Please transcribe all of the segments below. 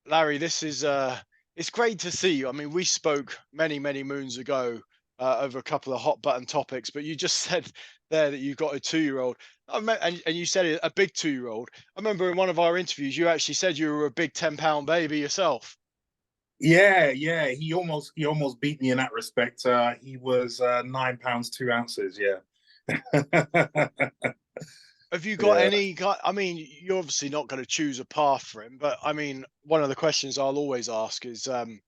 Larry, this is it's great to see you. I mean, we spoke many, many moons ago over a couple of hot button topics, but you just said there that you've got a 2-year-old. And you said it, a big 2-year-old. I remember in one of our interviews, you actually said you were a big 10-pound baby yourself. Yeah, yeah. He almost beat me in that respect. He was 9 pounds 2 ounces. Yeah. Have you got Yeah. any? I mean, you're obviously not going to choose a path for him, but I mean, one of the questions I'll always ask is, do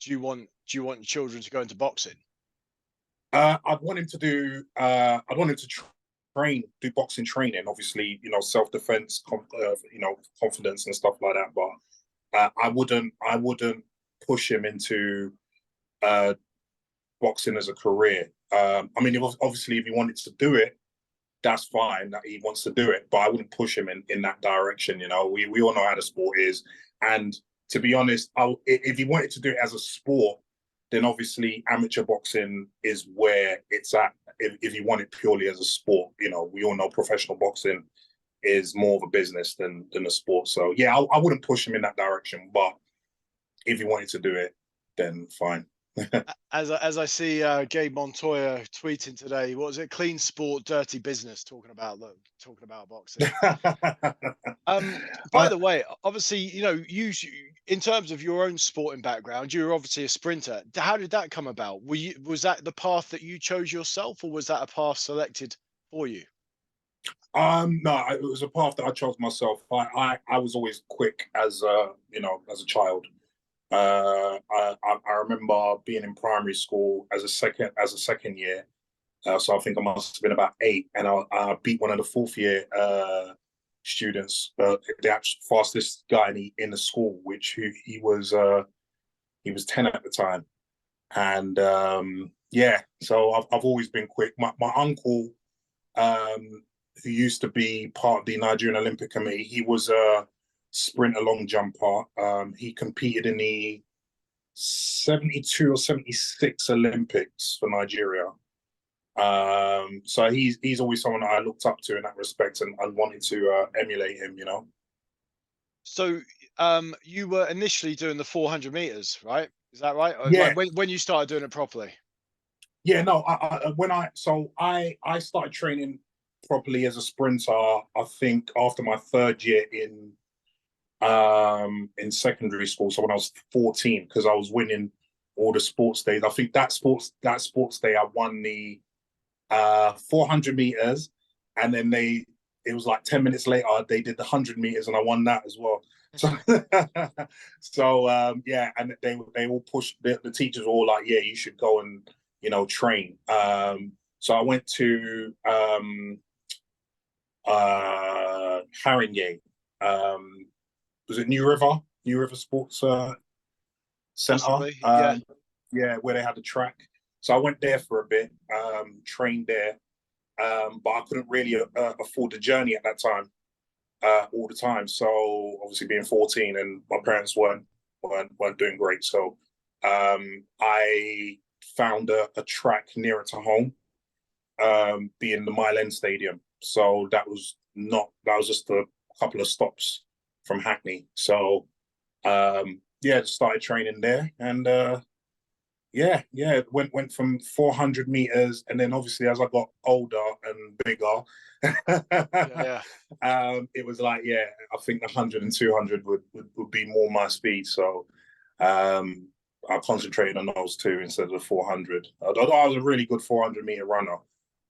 you want your children to go into boxing? I'd want him to do. I'd want him to train, do boxing training. Obviously, self-defense, confidence and stuff like that. But I wouldn't push him into uh, boxing as a career. I mean, obviously, if he wanted to do it, that's fine that he wants to do it, but I wouldn't push him in that direction. We all know how the sport is. And to be honest, if he wanted to do it as a sport, then obviously amateur boxing is where it's at. If you want it purely as a sport, we all know professional boxing is more of a business than a sport. So yeah, I wouldn't push him in that direction, but if he wanted to do it, then fine. As I see Gabe Montoya tweeting today, what was it? Clean sport, dirty business. Talking about boxing. By I, the way, obviously, in terms of your own sporting background, you're obviously a sprinter. How did that come about? Was that the path that you chose yourself, or was that a path selected for you? no, it was a path that I chose myself. I was always quick as a child. I remember being in primary school as a second year. So I think I must have been about 8, and I beat one of the fourth year students, the actual fastest guy in the school, which he was 10 at the time, and yeah. So I've always been quick. My uncle, um, who used to be part of the Nigerian Olympic Committee, he was a sprinter long jumper. He competed in the 72 or 76 Olympics for Nigeria. So he's always someone that I looked up to in that respect, and wanted to emulate him. So, you were initially doing the 400 meters, right? Is that right? Or, like Yeah, when you started doing it properly? yeah. No, I started training properly as a sprinter. I think after my third year in secondary school, so when I was 14, because I was winning all the sports days. I think that sports day I won the 400 meters, and then it was like 10 minutes later they did the 100 meters, and I won that as well. So yeah, and they all pushed, the teachers were all like, yeah, you should go and train. So I went to Haringey. um was it New River Sports Center? Possibly, yeah. Yeah, where they had the track. So I went there for a bit, trained there, but I couldn't really afford the journey at that time, all the time. So obviously being 14, and my parents weren't doing great. So I found a track nearer to home, being the Mile End Stadium. So that was just a couple of stops from Hackney. So yeah, just started training there, and yeah, went from 400 meters, and then obviously as I got older and bigger, Yeah, yeah. it was like, yeah, I think the 100 and 200 would be more my speed. So um, I concentrated on those two instead of the 400. I was a really good 400-meter runner.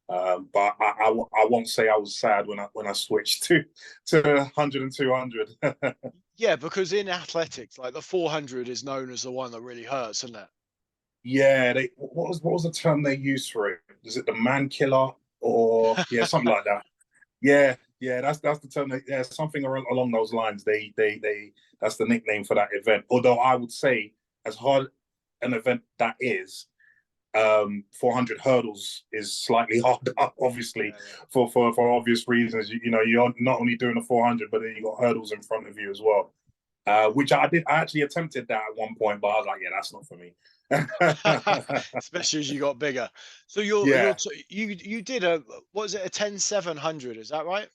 But I won't say I was sad when I switched to 100 and 200. Yeah, because in athletics, like the 400 is known as the one that really hurts, isn't it? Yeah, what was the term they used for it? Is it the man killer, or yeah, something like that? Yeah, yeah, that's the term. Yeah, something along those lines. They that's the nickname for that event. Although I would say, as hard an event that is, 400 hurdles is slightly harder, obviously, Yeah, yeah. for obvious reasons. You're not only doing the 400, but then you got hurdles in front of you as well. Which I did. I actually attempted that at one point, but I was like, yeah, that's not for me. Especially as you got bigger. So Yeah, you did a, what is it, a 10-700? Is that right?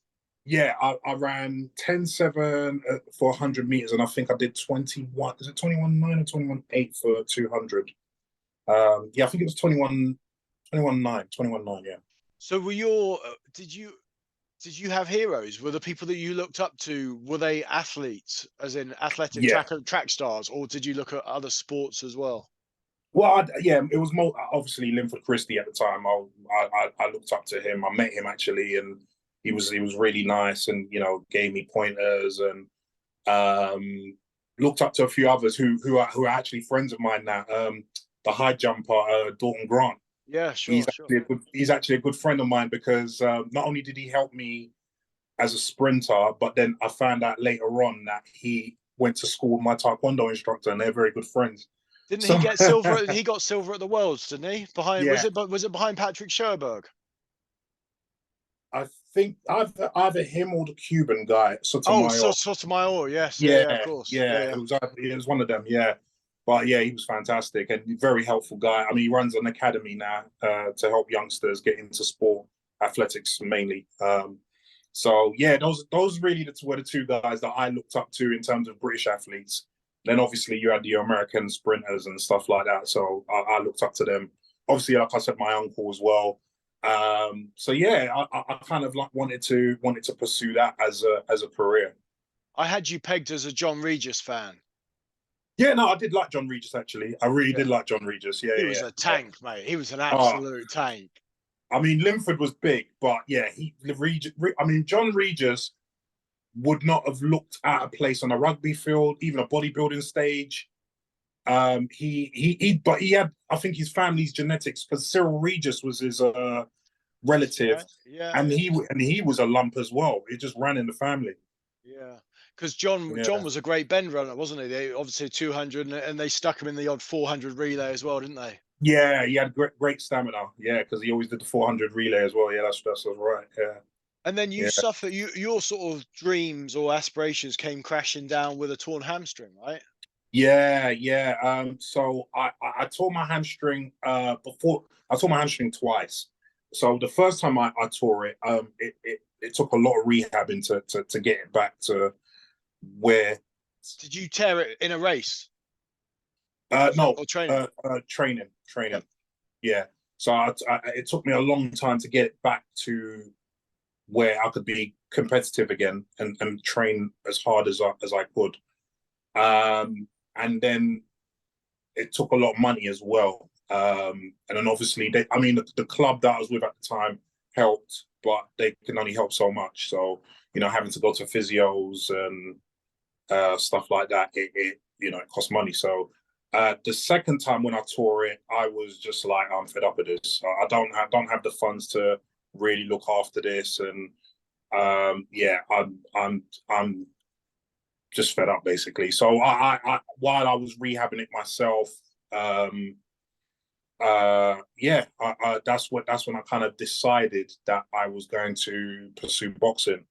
Yeah, I ran 10.7 for 100 meters, and I think I did 21. Is it 21.9 or 21.8 for 200? Yeah, I think it was 21.9, 21.9. Yeah. So were your did you have heroes? Were the people that you looked up to, were they athletes, as in athletic Yeah. track stars, or did you look at other sports as well? Well, yeah, it was more obviously Linford Christie at the time. I looked up to him. I met him actually, and he was really nice, and gave me pointers, and um, looked up to a few others who are actually friends of mine now. The high jumper Dalton Grant. Yeah, sure, sure. He's actually a good friend of mine because not only did he help me as a sprinter, but then I found out later on that he went to school with my taekwondo instructor, and they're very good friends. Didn't he So get silver? He got silver at the Worlds, didn't he? Behind yeah, was it behind Patrick Sherberg? I think either him or the Cuban guy, Oh, Sotomayor. Sotomayor. Yes, yeah, yeah, of Yeah, course. Yeah, yeah, yeah. it was one of them. Yeah, but yeah, he was fantastic and very helpful guy. I mean, he runs an academy now to help youngsters get into sport, athletics mainly. So yeah, those really were the two guys that I looked up to in terms of British athletes. Then obviously you had the American sprinters and stuff like that. So I looked up to them. Obviously, like I said, my uncle as well. So yeah, I kind of like wanted to pursue that as a career. I had you pegged as a John Regis fan. Yeah, no, I did like John Regis actually. I really Yeah. did like John Regis. Yeah, He yeah, was yeah. a Yeah. tank, mate. He was an Uh, absolute tank. I mean, Linford was big, but yeah, I mean, John Regis would not have looked at a place on a rugby field, even a bodybuilding stage. But he had, I think, his family's genetics because Cyril Regis was his Nephew, relative, right? Yeah, and yeah, he was a lump as well. It just ran in the family. yeah. Because John Yeah, was a great bend runner, wasn't he? They obviously 200, and they stuck him in the odd 400 relay as well, didn't they? yeah, he had great stamina. Yeah, because he always did the 400 relay as well. Yeah, that's right. Yeah, And then you yeah. suffer your sort of dreams or aspirations came crashing down with a torn hamstring, right? Yeah, yeah. So I tore my hamstring before I tore my hamstring twice. So the first time I tore it, it took a lot of rehabbing to get it back to where Did you tear it in a race or no training? training. Yep. Yeah. So it took me a long time to get it back to where I could be competitive again and train as hard as I could. And then it took a lot of money as well. And then obviously, I mean, the club that I was with at the time helped, but they can only help so much. So, having to go to physios and stuff like that, it cost money. So, the second time when I tore it, I was just like, I'm fed up with this. I don't have the funds to really look after this, and yeah, I'm just fed up basically. So while I was rehabbing it myself, um, yeah, that's when I kind of decided that I was going to pursue boxing.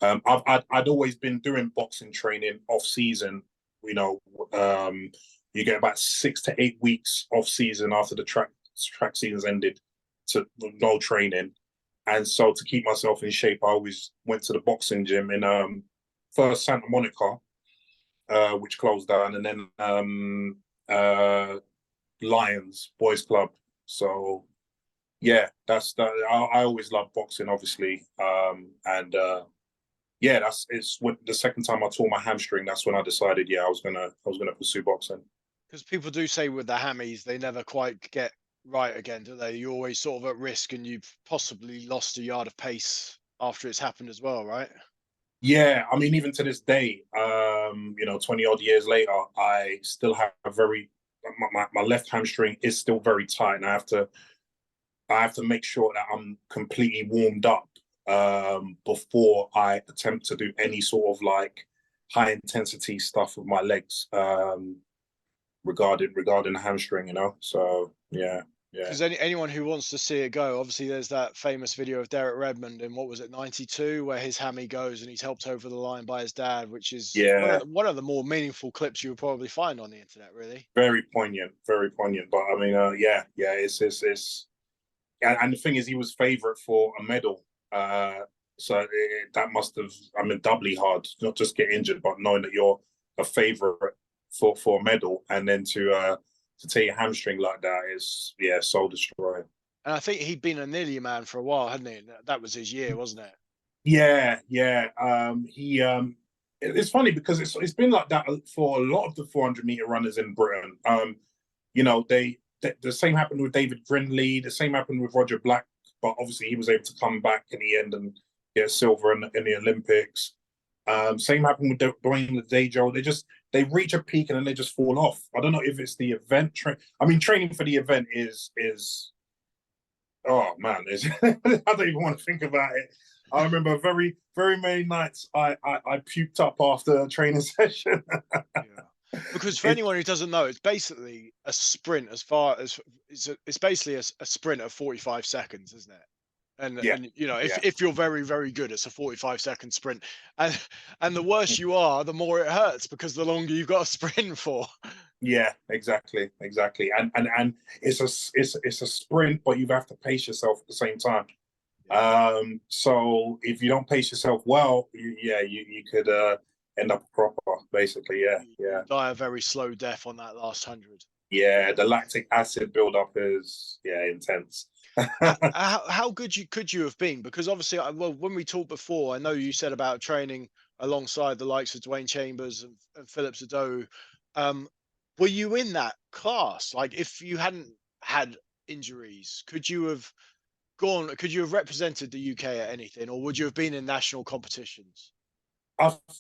I'd always been doing boxing training off season. You know, um, you get about 6 to 8 weeks off season after the track season's ended to no training. And so to keep myself in shape, I always went to the boxing gym in first Santa Monica, which closed down, and then Lions Boys Club. So yeah, that's that. I always loved boxing, obviously, and yeah, it's when the second time I tore my hamstring. That's when I decided, yeah, I was gonna pursue boxing. Because people do say with the hammies, they never quite get right again, do they? You're always sort of at risk, and you've possibly lost a yard of pace after it's happened as well, right? Yeah, I mean, even to this day, 20 odd years later, I still have a very my left hamstring is still very tight, and I have to make sure that I'm completely warmed up before I attempt to do any sort of like high intensity stuff with my legs regarding the hamstring. So yeah, yeah, Because anyone who wants to see it go, obviously there's that famous video of Derek Redmond in what was it, 92, where his hammy goes and he's helped over the line by his dad, which is yeah. one of the more meaningful clips you'll probably find on the internet, really. Very poignant, very poignant. But I mean, yeah, yeah. It's and the thing is, he was favourite for a medal. that must have, I mean, doubly hard, not just get injured, but knowing that you're a favourite for a medal, and then to take a hamstring like that is, yeah, soul destroying. And I think he'd been a nearly man for a while, hadn't he? That was his year, wasn't it? Yeah, yeah. It's funny because it's been like that for a lot of the 400-meter runners in Britain. You know, the same happened with David Brindley. The same happened with Roger Black, but obviously he was able to come back in the end and get silver in the Olympics. Same happened with Dwayne Dejo. They reach a peak and then they just fall off. I don't know if it's the event. I mean, training for the event is oh man, I don't even want to think about it. I remember very, very many nights I puked up after a training session. Yeah. Because for it, anyone who doesn't know, it's basically a sprint as far as it's basically a sprint of 45 seconds, isn't it? yeah, And you know, yeah, if you're very, very good, it's a 45-second sprint. And the worse you are, the more it hurts because the longer you've got to sprint for. yeah, exactly, exactly. And it's a sprint, but you have to pace yourself at the same time. So if you don't pace yourself well, you could end up a cropper, basically. Yeah, You yeah, die a very slow death on that last 100. yeah. The lactic acid buildup is, yeah, intense. How good could you have been? Because obviously, well, when we talked before, I know you said about training alongside the likes of Dwayne Chambers and Philip Sado. Um, were you in that class? Like, if you hadn't had injuries, could you have gone? Could you have represented the UK at anything, or would you have been in national competitions?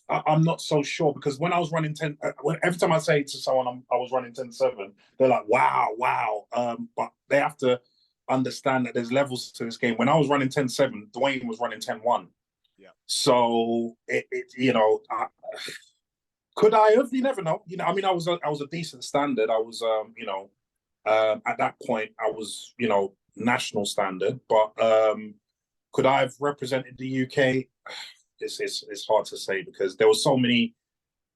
I'm not so sure because when I was running 10, every time I say to someone I was running 10-7, they're like, wow, wow. But they have to understand that there's levels to this game. When I was running 10-7, Dwayne was running 10-1. Yeah, So could I have? You never know. You know, I mean, I was a decent standard. I was, at that point, I was, national standard. But could I have represented the UK? It's hard to say because there were so many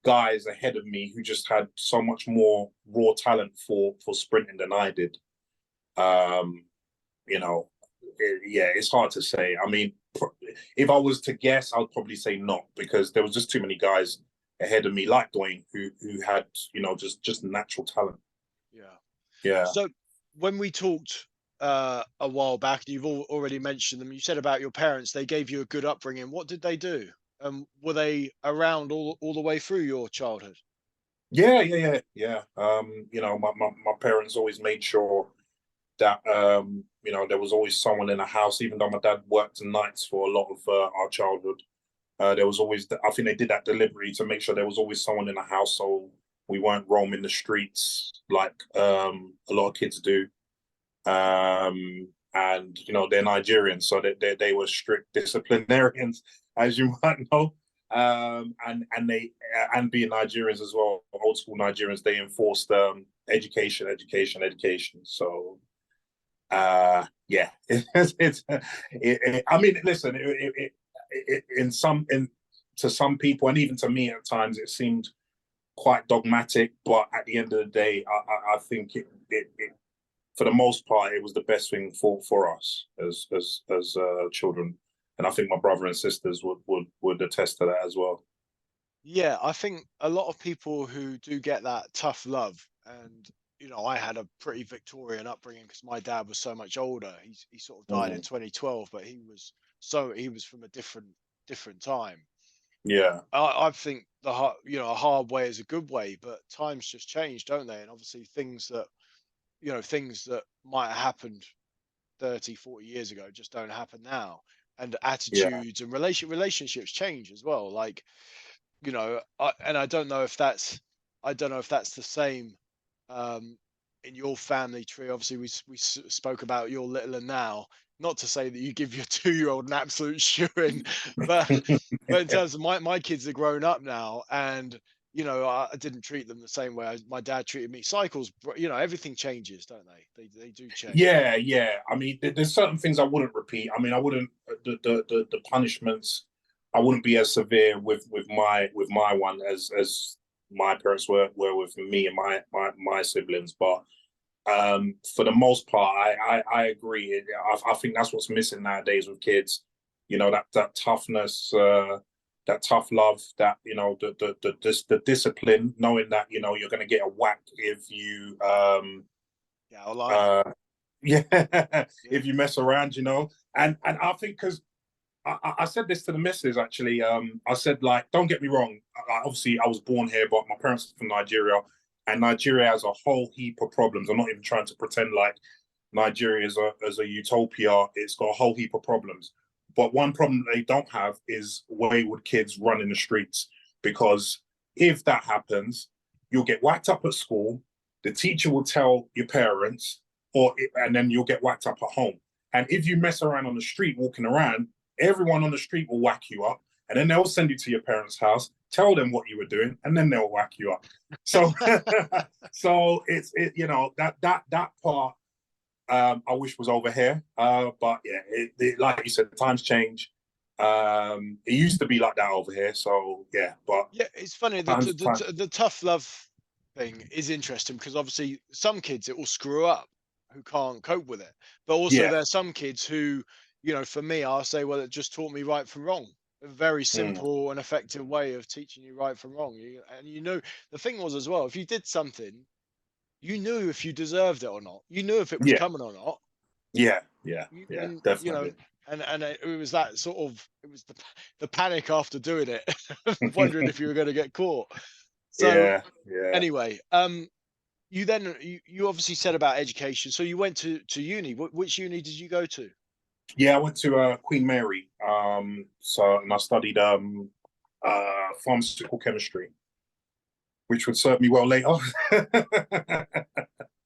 guys ahead of me who just had so much more raw talent for sprinting than I did. Um, yeah, it's hard to say. I mean, if I was to guess, I'd probably say not because there was just too many guys ahead of me, like Dwayne, who had just natural talent. yeah. Yeah. So when we talked a while back, you've already mentioned them. You said about your parents; they gave you a good upbringing. What did they do? Were they around all the way through your childhood? Yeah, yeah, yeah, yeah. My parents always made sure that there was always someone in the house, even though my dad worked nights for a lot of our childhood. There was always, I think they did that deliberately to make sure there was always someone in the house, so we weren't roaming the streets like a lot of kids do. And they're Nigerians, so they were strict disciplinarians, as you might know. And being Nigerians as well, old school Nigerians, they enforced education, education, education. So yeah, I mean, listen, to some people, and even to me at times, it seemed quite dogmatic. But at the end of the day, I think it for the most part, it was the best thing for us as children, and I think my brother and sisters would attest to that as well. Yeah, I think a lot of people who do get that tough love, and I had a pretty Victorian upbringing because my dad was so much older. He sort of died in Mm. 2012, but he was from a different time. Yeah, I think a hard way is a good way, but times just change, don't they? And obviously things that might have happened 30, 40 years ago just don't happen now. And yeah, attitudes and relationships change as well. Like, and I don't know if that's the same um, in your family tree. Obviously, we spoke about your little and now. Not to say that you give your 2-year-old an absolute shoeing, but in terms of my kids are grown up now, and I didn't treat them the same way my dad treated me. Cycles, everything changes, don't they? They do change. yeah, yeah. I mean, there's certain things I wouldn't repeat. I mean, I wouldn't the punishments. I wouldn't be as severe with my one as my parents were with me and my siblings. But for the most part, I agree. I think that's what's missing nowadays with kids. you know, that toughness, that tough love, that, you know, the discipline, knowing that, you know, you're going to get a whack if you Yeah, I lie. uh yeah, Yeah. if you mess around, you know. And I think, because I said this to the missus actually. I said, like, don't get me wrong. Obviously, I was born here, but my parents are from Nigeria, and Nigeria has a whole heap of problems. I'm not even trying to pretend like Nigeria is a utopia. It's got a whole heap of problems. But one problem they don't have is wayward kids running the streets. Because if that happens, you'll get whacked up at school. The teacher will tell your parents, and then you'll get whacked up at home. And if you mess around on the street, walking around, everyone on the street will whack you up, and then they'll send you to your parents' house, tell them what you were doing, and then they'll whack you up. So, so you know, that part, I wish was over here. But yeah, like you said, times change. It used to be like that over here. So yeah, but Yeah, it's funny. times time. The tough love thing is interesting because obviously some kids it will screw up who can't cope with it, but also Yeah. there's some kids who, you know, for me, I'll say, well, it just taught me right from wrong. A very Mm. simple and effective way of teaching you right from wrong. And you know, the thing was as well, if you did something, you knew if you deserved it or not. You knew if it was Yeah. coming or not. Yeah. Yeah. Yeah. And you know, Definitely. and it was that sort of it was the panic after doing it, wondering if you were going to get caught. So Yeah. Yeah. anyway, you then you obviously said about education. So you went to uni. Which uni did you go to? Yeah, I went to Queen Mary. So, and I studied pharmaceutical chemistry, which would serve me well later.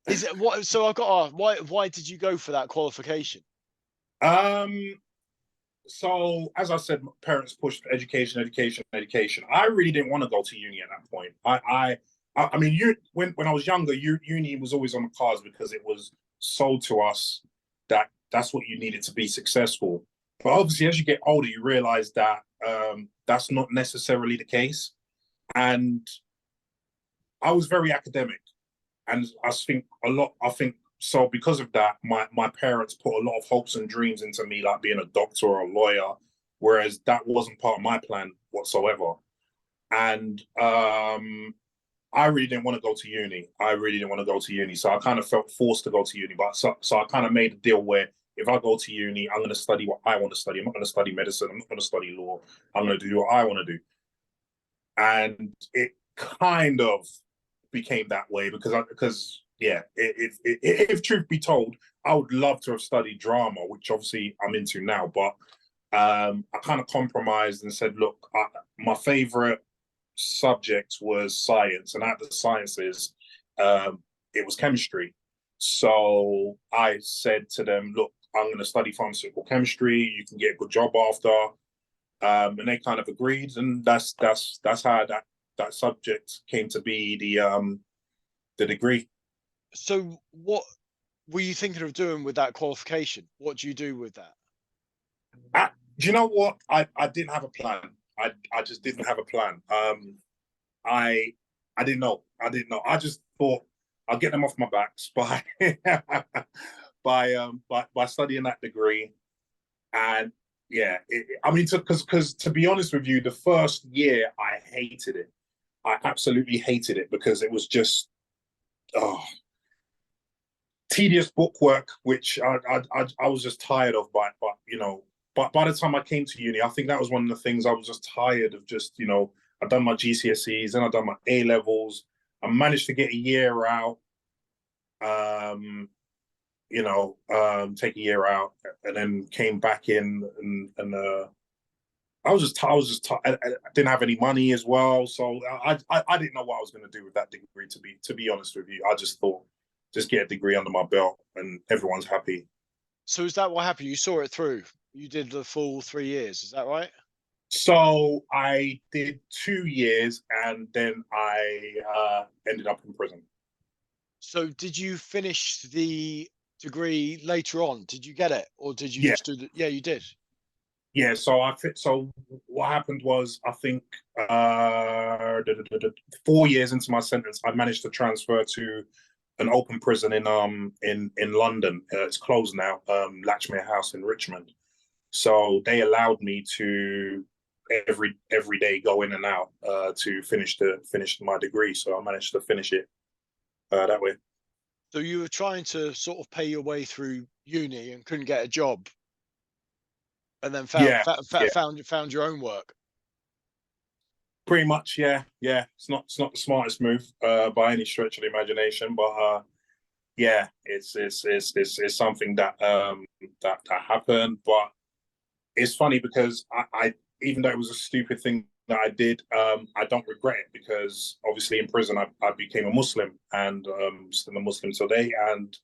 Is it what? So I got to ask, why did you go for that qualification? um, so as I said, my parents pushed education, education, education. I really didn't want to go to uni at that point. I mean, when I was younger, uni was always on the cards because it was sold to us that that's what you needed to be successful. But obviously, as you get older, you realize that that's not necessarily the case. And I was very academic, and I think a lot. I think so because of that. My parents put a lot of hopes and dreams into me, like being a doctor or a lawyer, whereas that wasn't part of my plan whatsoever. And I really didn't want to go to uni. I really didn't want to go to uni, so I kind of felt forced to go to uni. But so I kind of made a deal where if I go to uni, I'm going to study what I want to study. I'm not going to study medicine. I'm not going to study law. I'm going to do what I want to do. And it kind of became that way because yeah, if truth be told, I would love to have studied drama, which obviously I'm into now. But I kind of compromised and said, look, my favorite subject was science, and out of the sciences, it was chemistry. So I said to them, look, I'm going to study pharmaceutical chemistry. You can get a good job after. And they kind of agreed, and that's how that subject came to be the degree. So what were you thinking of doing with that qualification? What do you do with that? Do you know what? I didn't have a plan. I just didn't have a plan. I I didn't know. I didn't know. I just thought I'll get them off my backs by by studying that degree. And yeah, I mean, because to be honest with you, the first year I hated it. I absolutely hated it because it was just oh, tedious bookwork, which I was just tired of. But you know, but by the time I came to uni, I think that was one of the things I was just tired of. Just you know, I'd done my GCSEs, then I'd done my A levels. I managed to get a year out. Um, take a year out, and then came back in, and I didn't have any money as well, so I didn't know what I was going to do with that degree. To be honest with you, I just thought just get a degree under my belt and everyone's happy. So is that what happened? You saw it through. You did the full 3 years. Is that right? So I did 2 years, and then I ended up in prison. So did you finish the degree later on? Did you get it, or did you Yeah, just do the? Yeah, you did. yeah. So I fit. So what happened was, I think 4 years into my sentence, I managed to transfer to an open prison in London. It's closed now, Latchmere House in Richmond. So they allowed me to every day go in and out to finish my degree. So I managed to finish it that way. So you were trying to sort of pay your way through uni and couldn't get a job, and then Yeah, yeah, found your own work. pretty much. Yeah, yeah. It's not the smartest move by any stretch of the imagination, but yeah, it's something that happened. But it's funny because I even though it was a stupid thing that I did, I don't regret it because obviously in prison I became a Muslim and still a Muslim today. And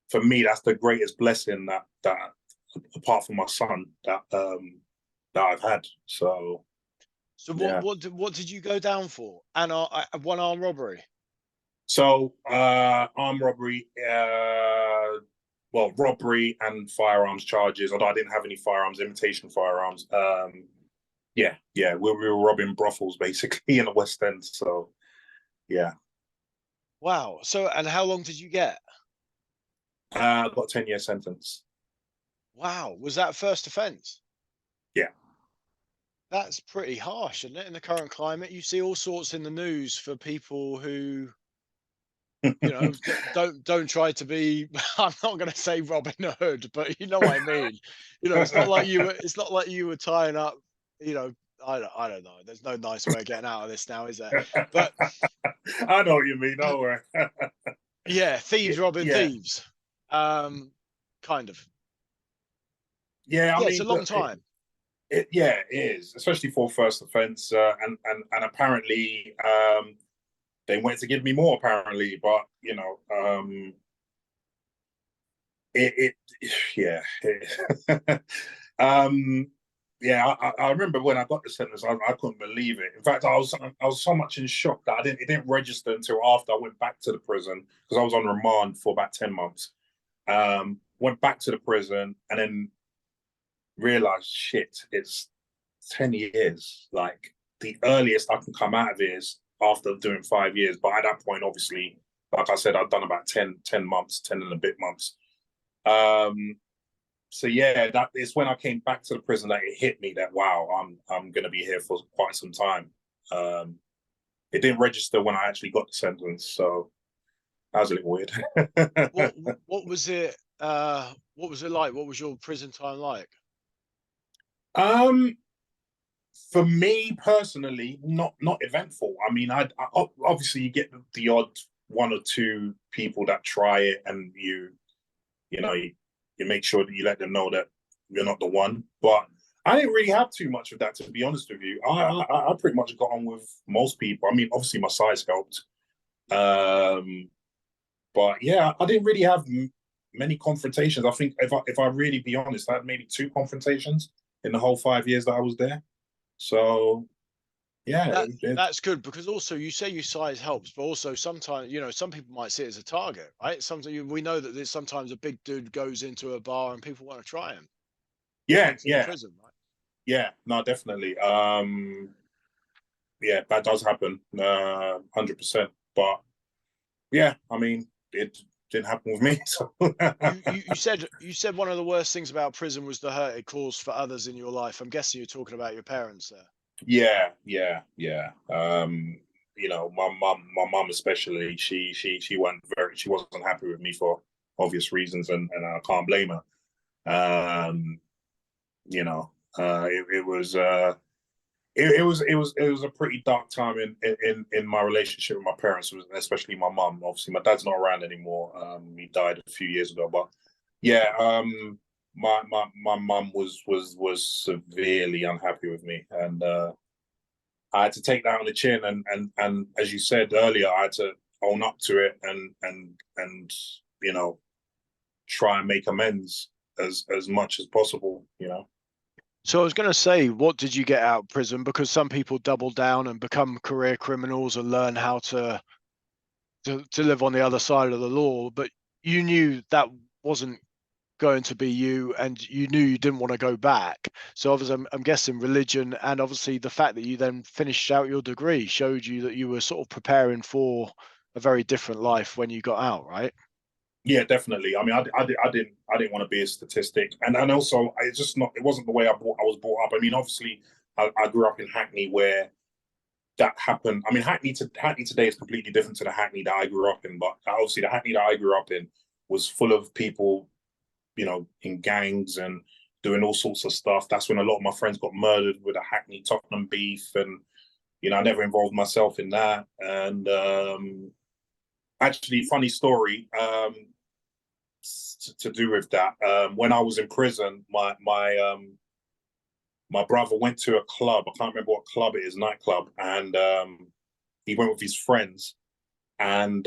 for me, that's the greatest blessing that apart from my son that I've had. So So yeah. what did you go down for? And one armed robbery. So armed robbery, well, robbery and firearms charges. Although I didn't have any firearms, imitation firearms. Yeah, yeah, we were robbing brothels basically in the West End. So yeah, Wow. So and how long did you get? got a 10-year sentence. Wow. Was that first offence? Yeah. That's pretty harsh, isn't it? In the current climate, you see all sorts in the news for people who, don't try to be. I'm not going to say Robin Hood, but you know what I mean. It's not like you were. It's not like you were tying up. You know, I don't know. There's no nice way of getting out of this now, is there? But I know what you mean. Don't worry. yeah, thieves robbing Yeah, thieves. Kind of. yeah. I Yeah, it's a mean, long look, time. yeah, it is, especially for first offence, and apparently they wanted to give me more apparently, but it yeah. um yeah, I remember when I got the sentence, I couldn't believe it. In fact, I was so much in shock that it didn't register until after I went back to the prison because I was on remand for about 10 months. Went back to the prison and then realized, shit, it's 10 years. Like the earliest I can come out of it is after doing 5 years. But at that point, obviously, like I said, I've done about 10 months, 10 and a bit months. So yeah, that is when I came back to the prison that it hit me that wow, I'm gonna be here for quite some time. It didn't register when I actually got the sentence, so that was a little weird. What what was it? What was it like? What was your prison time like? um, for me personally, not eventful. I mean, obviously you get the odd one or two people that try it, and you make sure that you let them know that you're not the one. But I didn't really have too much of that, to be honest with you. I pretty much got on with most people. I mean, obviously my size helped, but yeah, I didn't really have many confrontations. I think if I really be honest, I had maybe two confrontations in the whole 5 years that I was there. So yeah, That that's good because also you say your size helps, but also sometimes some people might see it as a target, right? Sometimes we know that there's sometimes a big dude goes into a bar and people want to try him. yeah, Same thing in yeah, prison, right? yeah. No, definitely. Yeah, that does happen, 100%. But yeah, I mean, it didn't happen with me. So You said one of the worst things about prison was the hurt it caused for others in your life. I'm guessing you're talking about your parents there. yeah, yeah, yeah. My mum especially, she wasn't happy with me for obvious reasons, and I can't blame her. Um, it was it was a pretty dark time in my relationship with my parents, especially my mum. Obviously, my dad's not around anymore. He died a few years ago, but yeah, my mum was severely unhappy with me, and I had to take that on the chin, and as you said earlier, I had to own up to it and you know try and make amends as much as possible. So I was going to say, what did you get out of prison? Because some people double down and become career criminals and learn how to live on the other side of the law. But you knew that wasn't going to be you, and you knew you didn't want to go back. So obviously, I'm guessing religion and obviously the fact that you then finished out your degree showed you that you were sort of preparing for a very different life when you got out, right? Yeah, definitely. I mean, I didn't want to be a statistic, and also it's just not. It wasn't the way I was brought up. I mean, obviously, I grew up in Hackney where that happened. I mean, Hackney today is completely different to the Hackney that I grew up in. But obviously, the Hackney that I grew up in was full of people, in gangs and doing all sorts of stuff. That's when a lot of my friends got murdered with a Hackney Tottenham beef, and I never involved myself in that. And actually, funny story. To do with that. When I was in prison, my brother went to a club. I can't remember what club it is, nightclub, and he went with his friends. And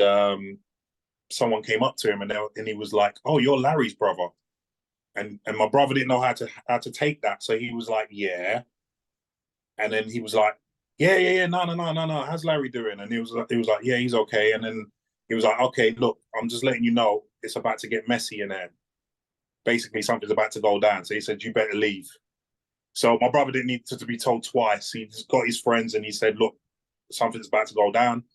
someone came up to him, and he was like, "Oh, you're Larry's brother." And my brother didn't know how to take that, so he was like, "Yeah." And then he was like, "Yeah, yeah, yeah, no, no, no, no, no. How's Larry doing?" And he was like, "Yeah, he's okay." And then he was like, "Okay, look, I'm just letting you know it's about to get messy in there. Basically, something's about to go down." So he said, "You better leave." So my brother didn't need to be told twice. He just got his friends and he said, "Look, something's about to go down.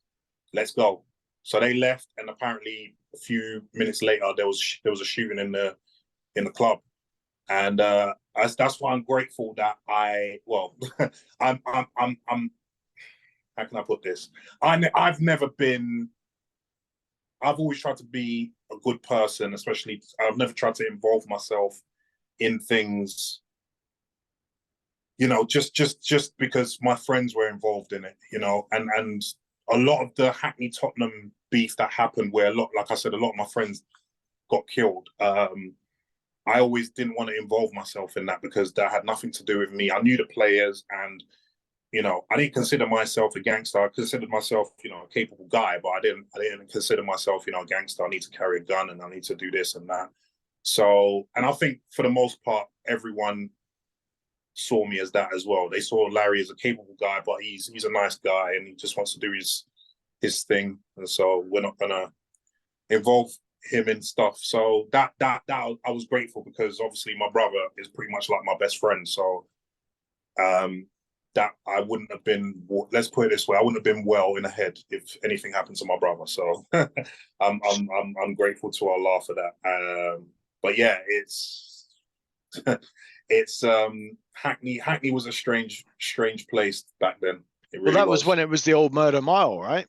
Let's go." So they left, and apparently a few minutes later there was a shooting in the club, and that's why I'm grateful that I'm how can I put this? I've never been. I've always tried to be a good person, especially I've never tried to involve myself in things, just because my friends were involved in it, and a lot of the Hackney Tottenham beef that happened, where like I said, a lot of my friends got killed. I always didn't want to involve myself in that because that had nothing to do with me. I knew the players, and I didn't consider myself a gangster. I considered myself, a capable guy, but I didn't consider myself, a gangster. I need to carry a gun and I need to do this and that. So, and I think for the most part, everyone saw me as that as well. They saw Larry as a capable guy, but he's a nice guy and he just wants to do his thing. And so we're not gonna involve him in stuff. So that I was grateful because obviously my brother is pretty much like my best friend. So that I wouldn't have been. Let's put it this way: I wouldn't have been well in the head if anything happened to my brother. So I'm grateful to Allah for that. But yeah, it's Hackney. Hackney was a strange place back then. It Well, really that was was. when it was the old Murder Mile, right?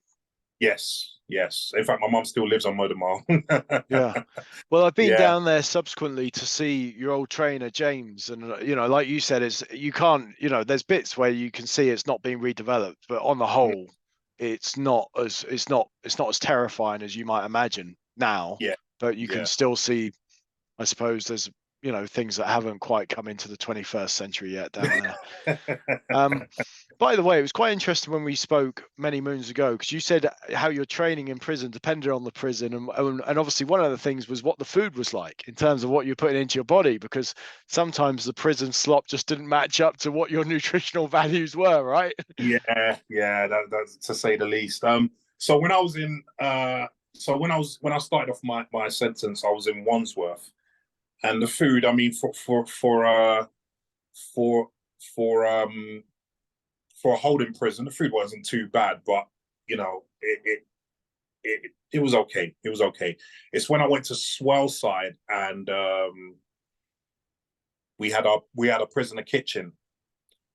Yes, yes. In fact, my mum still lives on Motor Mile. Yeah. Well, I've been Yeah, down there subsequently to see your old trainer, James. And, like you said, you can't, there's bits where you can see it's not being redeveloped, but on the mm, whole, it's not as terrifying as you might imagine now. yeah, But you can yeah. still see, I suppose there's, things that haven't quite come into the 21st century yet down there. Um, by the way, it was quite interesting when we spoke many moons ago because you said how your training in prison depended on the prison, and obviously one of the things was what the food was like in terms of what you're putting into your body because sometimes the prison slop just didn't match up to what your nutritional values were, right? Yeah, yeah, that's to say the least. So when I was in, when I started off my sentence, I was in Wandsworth, and the food, I mean, for for for a holding prison, the food wasn't too bad, but it was okay. It was okay. It's when I went to Swellside and we had a prisoner kitchen.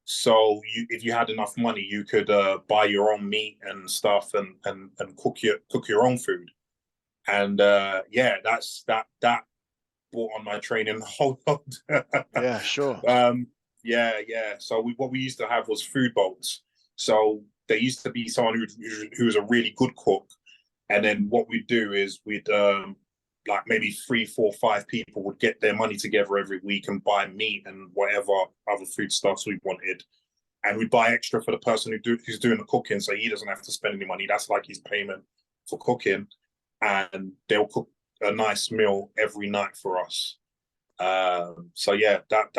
So if you had enough money, you could buy your own meat and stuff and cook your own food. And yeah, that brought on my training a whole lot. Yeah, sure. Yeah, yeah. So what we used to have was food boats. So there used to be someone who was a really good cook, and then what we'd do is we'd like maybe 3, 4, 5 people would get their money together every week and buy meat and whatever other foodstuffs we wanted, and we'd buy extra for the person who's doing the cooking, so he doesn't have to spend any money. That's like his payment for cooking, and they'll cook a nice meal every night for us. So yeah, that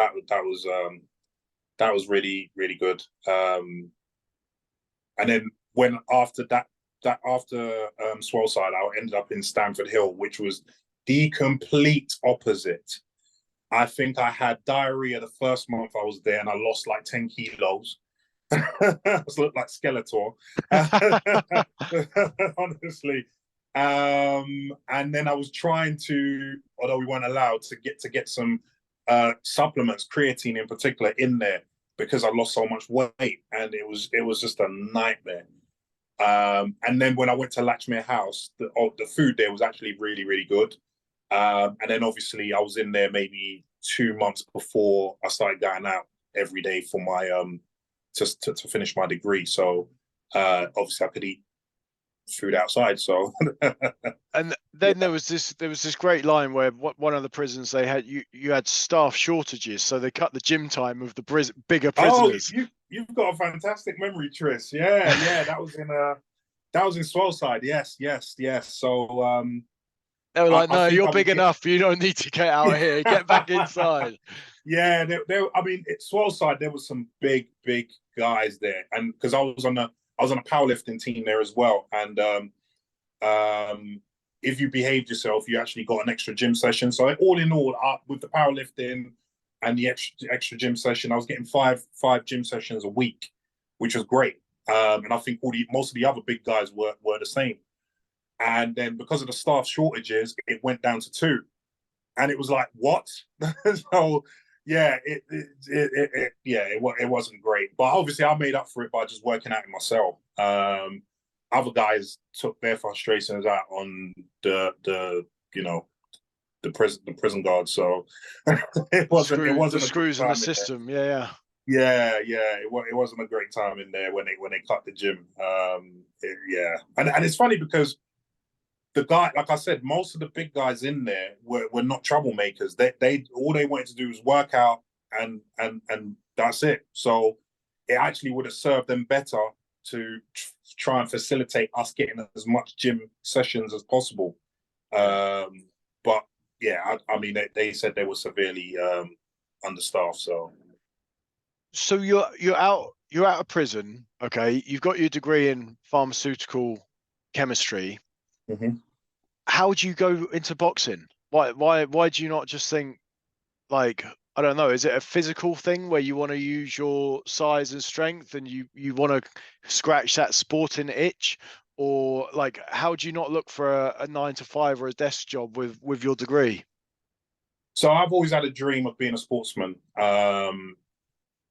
was really really good. And then when after Swellside, I ended up in Stamford Hill, which was the complete opposite. I think I had diarrhea the first month I was there, and I lost like 10 kilos. I looked like Skeletor. Honestly, And then I was trying to, although we weren't allowed to get some supplements, creatine in particular, in there because I lost so much weight, and it was just a nightmare. And then when I went to Latchmere House, the food there was actually really, really good. And then obviously I was in there maybe 2 months before I started going out every day for my to finish my degree. So obviously I could eat food outside. So And yeah. then there was this great line where one of the prisons, they had you had staff shortages, so they cut the gym time of the bigger Oh, prisoners. you've got a fantastic memory, Tris. Yeah, yeah, that was in Swellside. Yes, yes, yes. So They were like, I "No, think you're I big became enough. You don't need to get out here. Get back inside." yeah, I mean, at Swellside there was some big guys there, and because I was on a powerlifting team there as well, and if you behaved yourself, you actually got an extra gym session. So all in all, with the powerlifting and the extra gym session, I was getting five gym sessions a week, which was great. And I think most of the other big guys were the same. And then because of the staff shortages, it went down to two, and it was like, what? So yeah, it wasn't great, but obviously I made up for it by just working out it myself. Other guys took their frustrations out on the you know the prison guard, so it The wasn't a great screws in the time in there. system. Yeah, yeah. Yeah, it wasn't a great time in there when they cut the gym. Yeah, and it's funny because the guy, like I said, most of the big guys in there were not troublemakers. They all they wanted to do was work out, and that's it. So it actually would have served them better to try and facilitate us getting as much gym sessions as possible. Yeah. But yeah, I mean, they said they were severely understaffed. So So you're out of prison. Okay, you've got your degree in pharmaceutical chemistry. mhm. How do you go into boxing? Why do you not just think, like, I don't know, is it a physical thing where you want to use your size and strength and you want to scratch that sporting itch? Or like, how do you not look for a 9 to 5 or a desk job with your degree? So I've always had a dream of being a sportsman.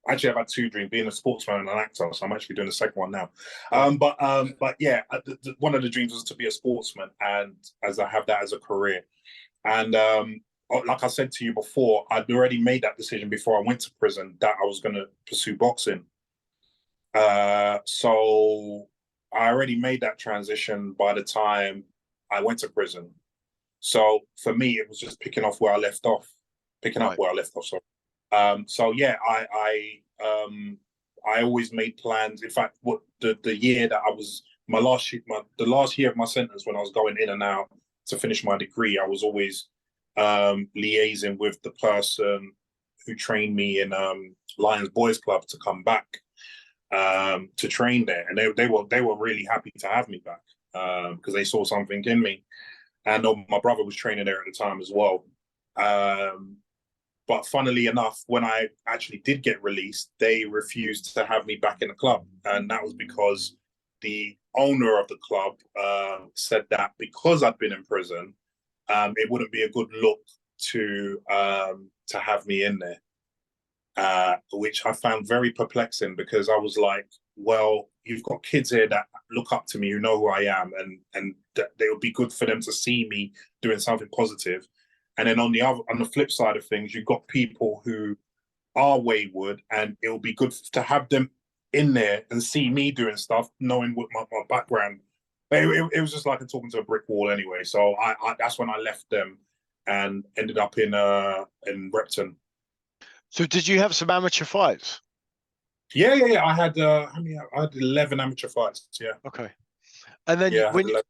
Actually, I've had two dreams: being a sportsman and an actor. So I'm actually doing the second one now. Right. But yeah, one of the dreams was to be a sportsman, and as I have that as a career. And like I said to you before, I'd already made that decision before I went to prison that I was going to pursue boxing. So I already made that transition by the time I went to prison. So for me, it was just picking up Right. where I left off. So yeah, I always made plans. In fact, what the year that I was the last year of my sentence when I was going in and out to finish my degree, I was always liaising with the person who trained me in Lions Boys Club to come back to train there, and they were really happy to have me back because they saw something in me. And my brother was training there at the time as well. But funnily enough, when I actually did get released, they refused to have me back in the club. And that was because the owner of the club said that because I'd been in prison, it wouldn't be a good look to have me in there, which I found very perplexing because I was like, well, you've got kids here that look up to me, who know who I am, and it would be good for them to see me doing something positive. And then on the flip side of things, you've got people who are wayward, and it will be good to have them in there and see me doing stuff, knowing what my background. It was just like talking to a brick wall anyway. So I that's when I left them and ended up in Repton. So did you have some amateur fights? Yeah. I had I had 11 amateur fights. Yeah, Okay. And then yeah. I had when 11.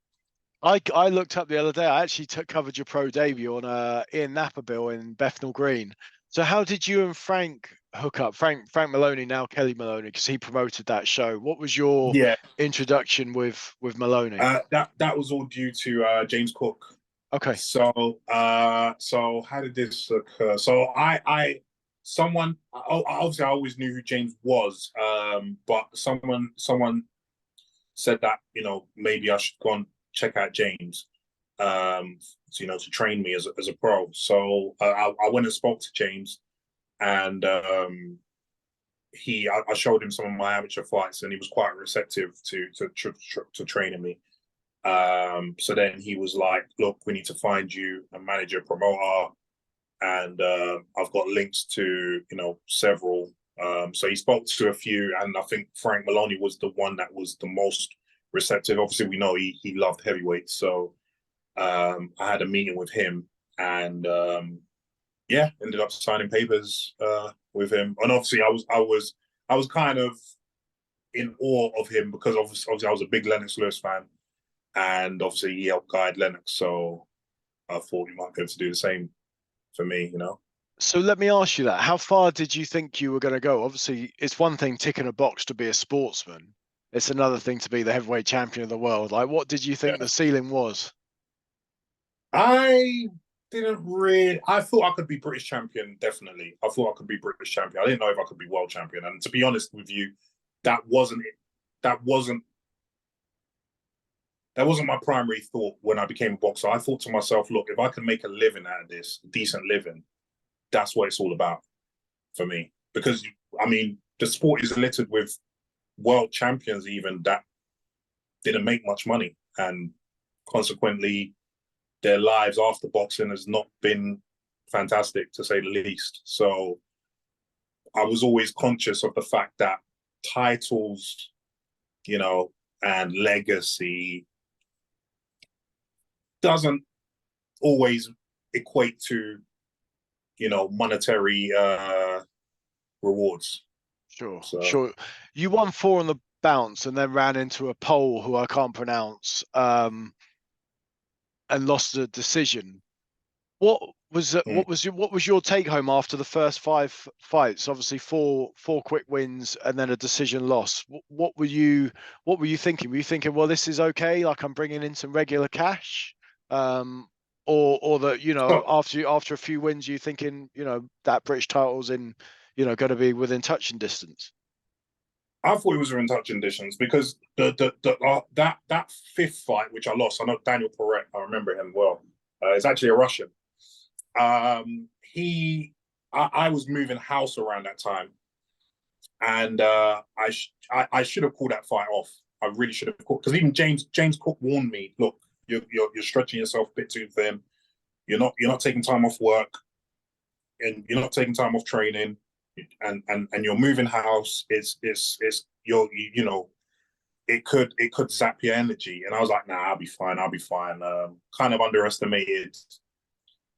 I looked up the other day, I actually covered your pro debut on Ian Naperville in Bethnal Green. So how did you and Frank hook up? Frank Maloney, now Kelly Maloney, because he promoted that show. What was your Yeah, introduction with Maloney? that was all due to James Cook. Okay. So how did this occur? So someone obviously I always knew who James was, but someone said that maybe I should go on check out James, to train me as a pro. So I went and spoke to James, and I showed him some of my amateur fights, and he was quite receptive to training me. So then he was like, "Look, we need to find you a manager, promoter, and I've got links to several." So he spoke to a few, and I think Frank Maloney was the one that was the most receptive. Obviously, we know he loved heavyweights, so I had a meeting with him, and ended up signing papers with him. And obviously, I was kind of in awe of him because obviously I was a big Lennox Lewis fan, and obviously he helped guide Lennox, so I thought he might be able to do the same for me. So let me ask you that. How far did you think you were going to go? Obviously, it's one thing ticking a box to be a sportsman. It's another thing to be the heavyweight champion of the world. Like, what did you think Yeah. the ceiling was? I didn't really. I thought I could be British champion. Definitely, I thought I could be British champion. I didn't know if I could be world champion. And to be honest with you, that wasn't it. That wasn't my primary thought when I became a boxer. I thought to myself, look, if I can make a living out of this, a decent living, that's what it's all about for me. Because I mean, the sport is littered with world champions even that didn't make much money, and consequently their lives after boxing has not been fantastic, to say the least. So I was always conscious of the fact that titles, and legacy doesn't always equate to, monetary rewards. Sure, So sure. You won 4 on the bounce and then ran into a Pole who I can't pronounce, and lost the decision. What was your take home after the first 5 fights? Obviously, four quick wins and then a decision loss. What were you thinking? Were you thinking, well, this is okay, like I'm bringing in some regular cash, or that so after a few wins, you thinking that British title's in going to be within touching distance? I thought it was in touching distance because that fifth fight which I lost, I know Daniel Perret, I remember him well. It's actually a Russian. I was moving house around that time, and I should have called that fight off. I really should have called, because even James Cook warned me. Look, you're stretching yourself a bit too thin. You're not taking time off work, and you're not taking time off training, and you're moving house. It could zap your energy. And I was like, nah, I'll be fine. Kind of underestimated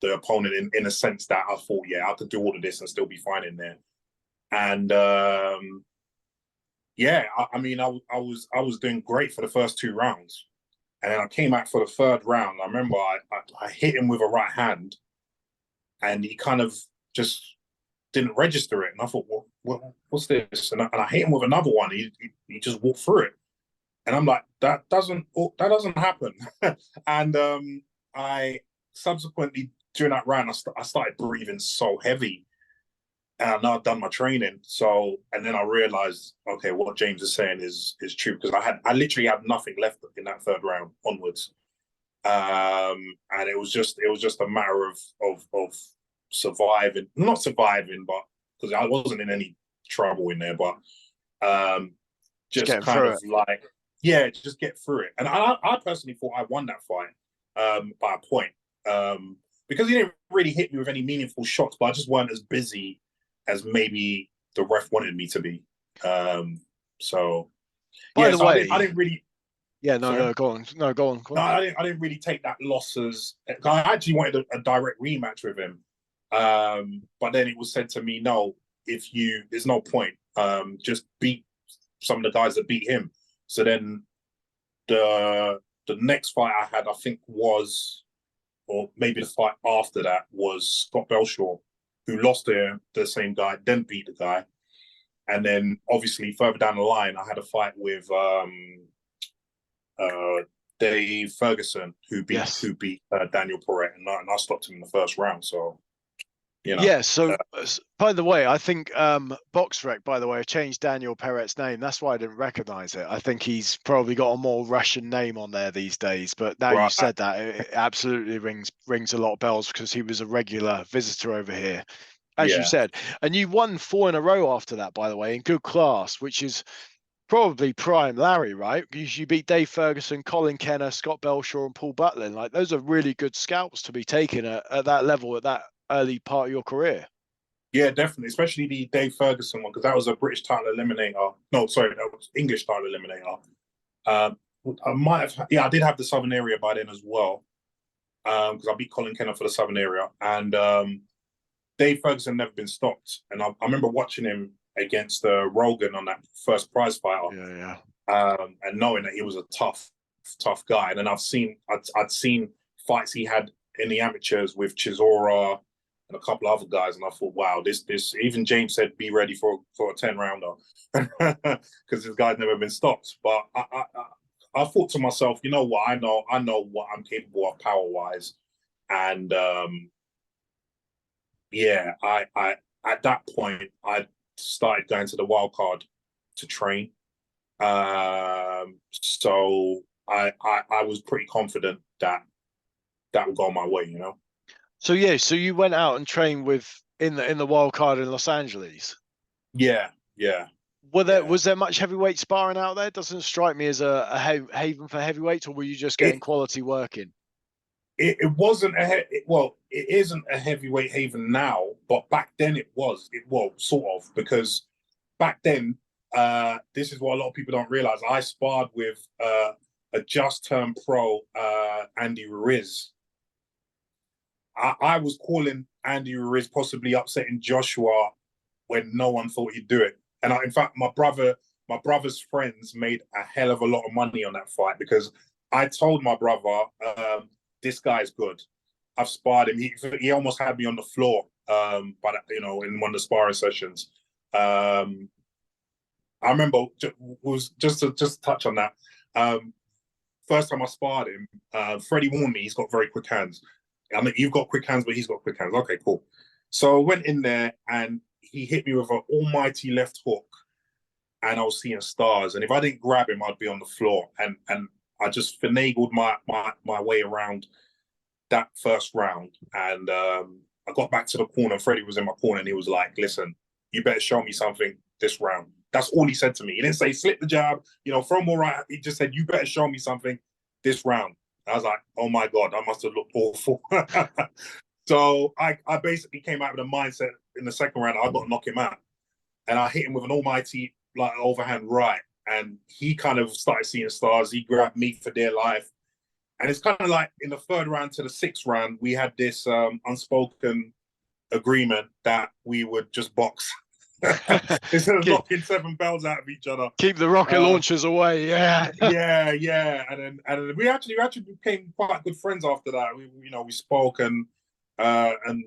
the opponent in a sense that I thought, yeah, I could do all of this and still be fine in there. And I mean, I was doing great for the first 2 rounds, and then I came out for the third round. I remember I hit him with a right hand, and he kind of just didn't register it. And I thought, what's this? And I hit him with another one. He just walked through it, and I'm like, that doesn't happen. And I subsequently, during that round, I started breathing so heavy, and I know I'd done my training. So, and then I realized, okay, what James is saying is true, because I literally had nothing left in that third round onwards, and it was just a matter of surviving, not surviving, but because I wasn't in any trouble in there, but just kind of like, yeah, just get through it. And I personally thought I won that fight by a point, because he didn't really hit me with any meaningful shots, but I just weren't as busy as maybe the ref wanted me to be. So By yeah, the so way, I didn't really. yeah, Sorry? go on. No, go on. No, I didn't really take that loss as. I actually wanted a direct rematch with him, but then it was said to me, no, there's no point. Just beat some of the guys that beat him. So then the next fight I had, I think was, or maybe the fight after that, was Scott Belshaw, who lost to the same guy, then beat the guy. And then obviously further down the line, I had a fight with Dave Ferguson, who beat Daniel Perret, and I stopped him in the first round. So You know. Yeah, so by the way, I think BoxRec, by the way, changed Daniel Peret's name. That's why I didn't recognize it. I think he's probably got a more Russian name on there these days. But now you Right. said that, it absolutely rings a lot of bells because he was a regular visitor over here, as you Yeah. said. And you won 4 in a row after that, by the way, in good class, which is probably prime Larry, right? Because you beat Dave Ferguson, Colin Kenner, Scott Belshaw, and Paul Butlin. Like those are really good scouts to be taken at that level at that early part of your career. Yeah, definitely, especially the Dave Ferguson one because that was a British title eliminator. No, sorry, that was English title eliminator. Um, I might have, yeah, I did have the Southern area by then as well because I beat Colin Kenner for the Southern area, and Dave Ferguson never been stopped. And I remember watching him against Rogan on that first prize fighter, Yeah, and knowing that he was a tough guy. And then I'd seen fights he had in the amateurs with Chisora and a couple of other guys, and I thought, wow, this even James said be ready for a 10-rounder because this guy's never been stopped. But I thought to myself, you know what, I know what I'm capable of power wise, and yeah, I at that point I started going to the wild card to train. So I was pretty confident that that would go my way, you know. So yeah, so you went out and trained with in the wild card in Los Angeles. Yeah, yeah, Was yeah. there much heavyweight sparring out there? Doesn't strike me as a haven for heavyweights, or were you just getting It quality work in? it wasn't well, it isn't a heavyweight haven now, but back then it was. It well, sort of, because back then, this is what a lot of people don't realize. I sparred with a just turned pro, Andy Ruiz. I was calling Andy Ruiz possibly upsetting Joshua when no one thought he'd do it. And in fact, my brother's friends made a hell of a lot of money on that fight because I told my brother, this guy's good. I've sparred him. He almost had me on the floor, but you know, in one of the sparring sessions. I remember was just to touch on that. First time I sparred him, Freddie warned me he's got very quick hands. I mean, you've got quick hands, but he's got quick hands. Okay, cool. So I went in there and he hit me with an almighty left hook, and I was seeing stars. And if I didn't grab him, I'd be on the floor. And I just finagled my way around that first round. And I got back to the corner. Freddie was in my corner, and he was like, "Listen, you better show me something this round." That's all he said to me. He didn't say slip the jab, you know, throw more right. He just said, "You better show me something this round." I was like, "Oh my god, I must have looked awful." So I basically came out with a mindset in the second round. I got to knock him out, and I hit him with an almighty like overhand right, and he kind of started seeing stars. He grabbed me for dear life, and it's kind of like in the third round to the sixth round, we had this unspoken agreement that we would just box instead of knocking 7 bells out of each other. Keep the rocket launchers away. Yeah. Yeah. And then we actually became quite good friends after that. We spoke and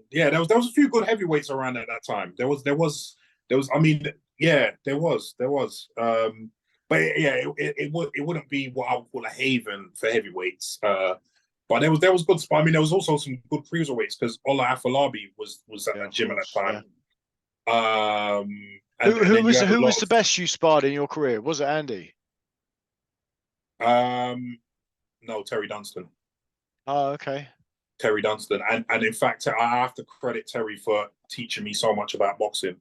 yeah, there was a few good heavyweights around at that time. There was. I mean, yeah, there was. But yeah, it wouldn't be what I would call a haven for heavyweights. But there was good spot. I mean, there was also some good cruiserweights because Ola Afolabi was at that gym at that time. Yeah. And then you had Who was the best you sparred in your career? Was it Andy? No, Terry Dunstan. Oh, okay. Terry Dunstan, and in fact, I have to credit Terry for teaching me so much about boxing.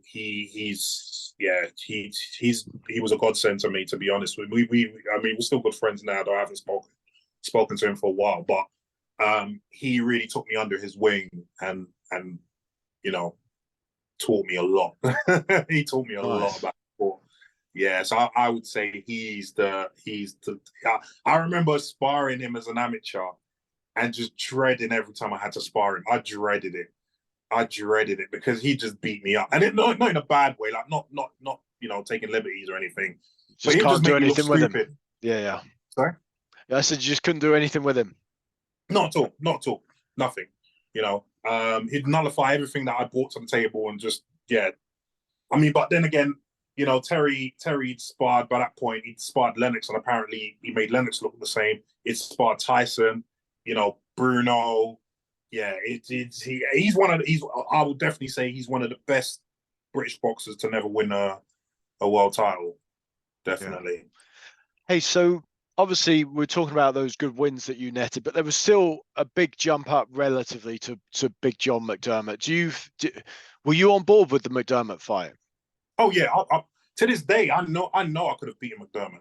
He was a godsend to me, to be honest. I mean, we're still good friends now, though I haven't spoken to him for a while. But he really took me under his wing and you know taught me a lot. He taught me a lot about sport. Yeah, so I would say he's the. I remember sparring him as an amateur and just dreading every time I had to spar him. I dreaded it because he just beat me up, and not in a bad way, like not taking liberties or anything. But Just he can't just do make me look anything with him. stupid. Yeah. Sorry? I said you just couldn't do anything with him. Not at all. Nothing. He'd nullify everything that I brought to the table and just yeah. I mean, but then again, Terry sparred by that point. He'd sparred Lennox, and apparently he made Lennox look the same. He'd sparred Tyson, Bruno, yeah, he's one of he's. I would definitely say he's one of the best British boxers to never win a world title. Yeah. Definitely. Hey, so obviously we're talking about those good wins that you netted, but there was still a big jump up relatively to Big John McDermott. Were you on board with the McDermott fight? Oh yeah, to this day, I could have beaten McDermott.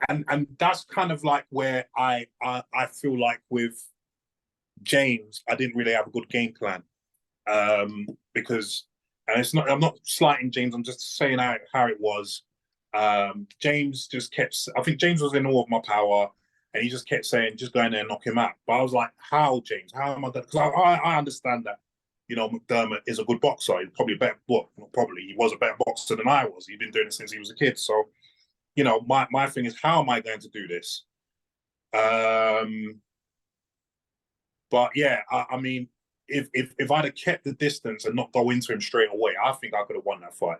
And that's kind of like where I feel like with James, I didn't really have a good game plan, because, and it's not, I'm not slighting James, I'm just saying how it was. James just kept, I think James was in awe of my power, and he just kept saying, just go in there and knock him out. But I was like, how, James? How am I going to? Because I understand that, McDermott is a good boxer. He's probably better, well, not probably, he was a better boxer than I was. He'd been doing it since he was a kid. So, my thing is, how am I going to do this? But yeah, I mean, if I'd have kept the distance and not go into him straight away, I think I could have won that fight.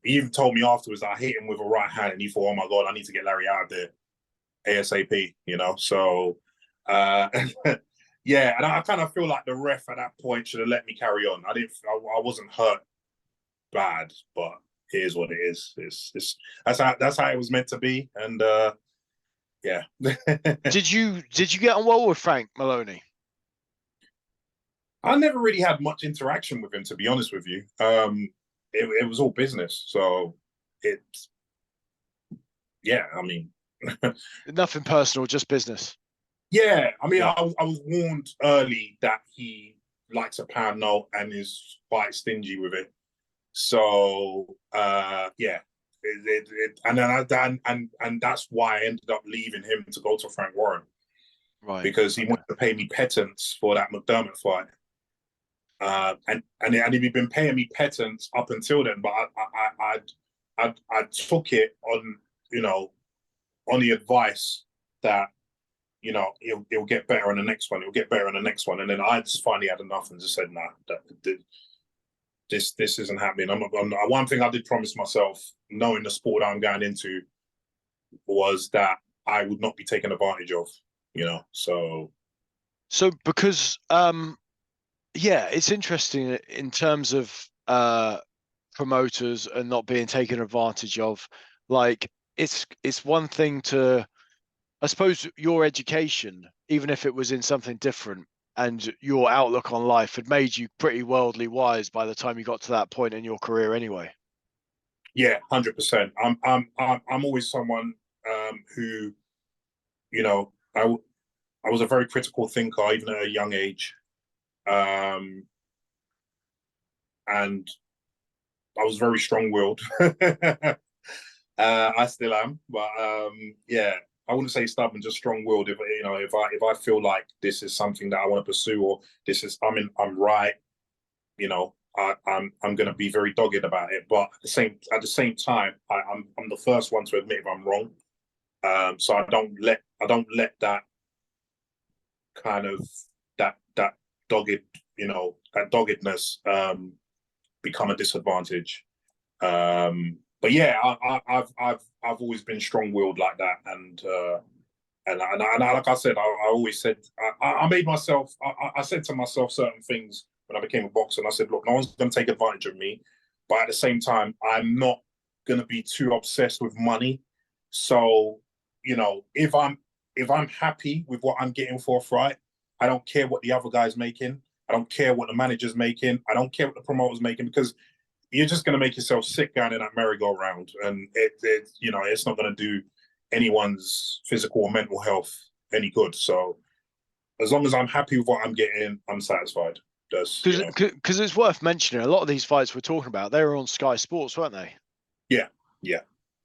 He even told me afterwards that I hit him with a right hand, and he thought, "Oh my god, I need to get Larry out of there ASAP." So uh, yeah, and I kind of feel like the ref at that point should have let me carry on. I wasn't hurt bad, but here's what it is. It's that's how it was meant to be, and yeah. Did you get on well with Frank Maloney? I never really had much interaction with him, to be honest with you. It was all business, so it, yeah. I mean, Nothing personal, just business. yeah. I mean, Yeah. I was warned early that he likes a pound note and is quite stingy with it. So yeah, and then and that's why I ended up leaving him to go to Frank Warren, Right. because he Okay. wanted to pay me pittance for that McDermott fight. And he'd been paying me pittance up until then, but I took it on, on the advice that, it'll get better in the next one. It'll get better in the next one. And then I just finally had enough and just said, nah, this isn't happening. One thing I did promise myself, knowing the sport that I'm going into, was that I would not be taken advantage of. So So because yeah, it's interesting in terms of promoters and not being taken advantage of. Like it's one thing to, I suppose, your education, even if it was in something different, and your outlook on life had made you pretty worldly wise by the time you got to that point in your career anyway. yeah, 100%. I'm always someone who, you know, I was a very critical thinker even at a young age, um, and I was very strong-willed. I still am, but yeah, I wouldn't say stubborn, just strong-willed. If I feel like this is something that I want to pursue, or this is I'm right, I'm going to be very dogged about it. But at the same time, I'm the first one to admit if I'm wrong. So I don't let that kind of that dogged that doggedness become a disadvantage. But yeah, I've always been strong willed like that, and like I said, I always said I made myself. I said to myself certain things when I became a boxer, and I said, look, no one's going to take advantage of me, but at the same time, I'm not going to be too obsessed with money. So, if I'm happy with what I'm getting for a fight, I don't care what the other guy's making. I don't care what the manager's making. I don't care what the promoter's making, because you're just going to make yourself sick going in that merry-go-round, and it's not going to do anyone's physical or mental health any good. So as long as I'm happy with what I'm getting, I'm satisfied. That's Because it's worth mentioning, a lot of these fights we're talking about, they were on Sky Sports, weren't they? yeah, yeah,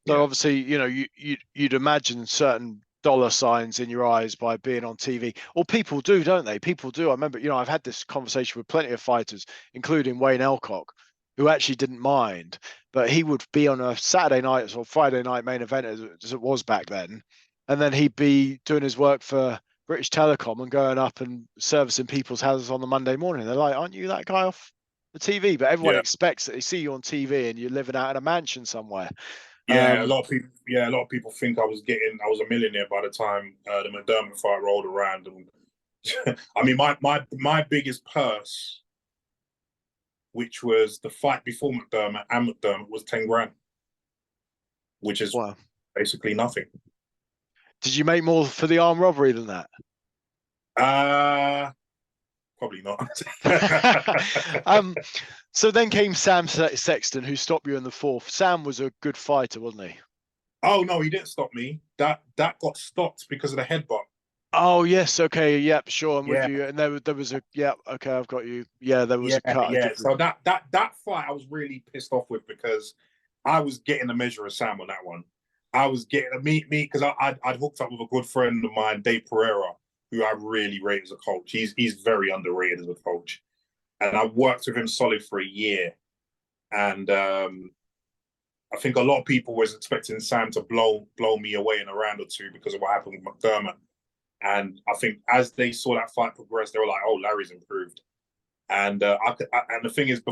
So yeah, obviously, you'd imagine certain dollar signs in your eyes by being on TV, or people do, don't they? People do. I remember, I've had this conversation with plenty of fighters, including Wayne Elcock, who actually didn't mind, but he would be on a Saturday night or Friday night main event as it was back then, and then he'd be doing his work for British Telecom and going up and servicing people's houses on the Monday morning. They're like, "Aren't you that guy off the TV?" But everyone yeah, expects that they see you on TV and you're living out in a mansion somewhere. yeah. A Um, lot of people, a lot of people think I was a millionaire by the time the McDermott fight rolled around, and I mean, my biggest purse, which was the fight before McDermott and McDermott, was 10 grand, which is Wow. basically nothing. Did you make more for the armed robbery than that? Probably not. So then came Sam Sexton, who stopped you in the fourth. Sam was a good fighter, wasn't he? Oh no, he didn't stop me. That got stopped because of the headbutt. Oh yes, okay, yep, sure, I'm with Yeah, you. And there was a yeah, okay, I've got you. Yeah, there was yeah, a cut. I yeah. did. So that fight I was really pissed off with because I was getting the measure of Sam on that one. I was getting me because I'd hooked up with a good friend of mine, Dave Pereira, who I really rate as a coach. He's very underrated as a coach, and I worked with him solid for a year. And I think a lot of people was expecting Sam to blow me away in a round or two because of what happened with McDermott. And I think as they saw that fight progress, they were like, "Oh, Larry's improved." And and the thing is,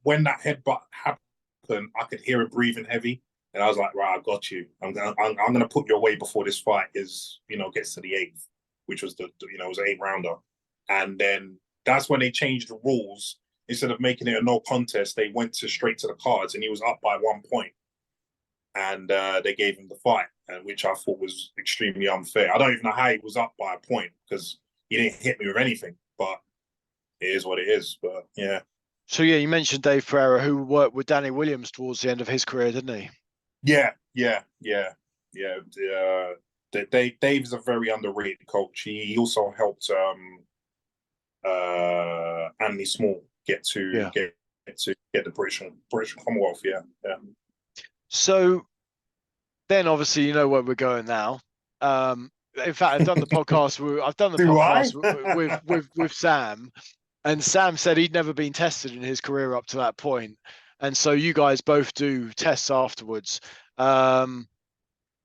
when that headbutt happened, I could hear him breathing heavy, and I was like, "Right, I got you. I'm gonna put you away before this fight gets to the eighth, which was it was an 8 rounder." And then that's when they changed the rules. Instead of making it a no contest, they went straight to the cards, and he was up by 1 point, and they gave him the fight, which I thought was extremely unfair. I don't even know how he was up by a point because he didn't hit me with anything, but it is what it is. But yeah. So yeah, you mentioned Dave Pereira, who worked with Danny Williams towards the end of his career, didn't he? Yeah. Dave's a very underrated coach. He also helped Anthony Small get Yeah. the British Commonwealth. Yeah. So then, obviously, you know where we're going now. In fact, I've done the podcast. I've done the Do I? podcast with Sam, and Sam said he'd never been tested in his career up to that point, and so you guys both do tests afterwards.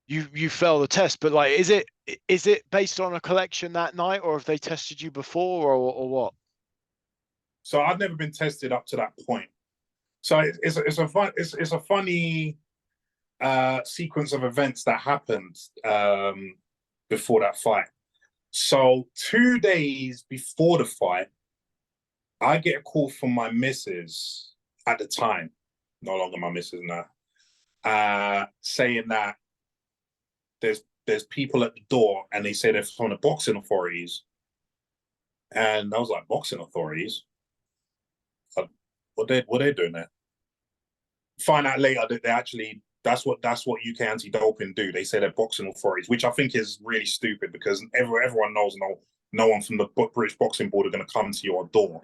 You fail the test, but like, is it based on a collection that night, or have they tested you before, or what? So I've never been tested up to that point. So it's a funny sequence of events that happened before that fight. So 2 days before the fight, I get a call from my missus at the time, no longer my missus now, saying that there's people at the door and they say they're from the boxing authorities. And I was like, boxing authorities? What they doing there? Find out later that they actually that's what UK anti-doping do. They say they're boxing authorities, which I think is really stupid because everyone knows no one from the British Boxing Board are going to come to your door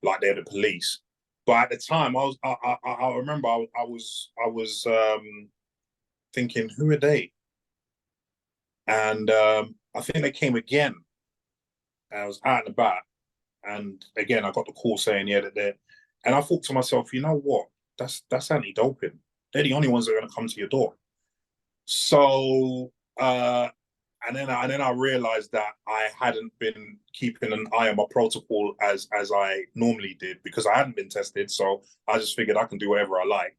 like they're the police. But at the time, I remember I was thinking, who are they? And I think they came again. And I was out and about, and again I got the call saying that they're. And I thought to myself, you know what? That's anti-doping. They're the only ones that are going to come to your door. So and then I realized that I hadn't been keeping an eye on my protocol as I normally did because I hadn't been tested. So I just figured I can do whatever I like.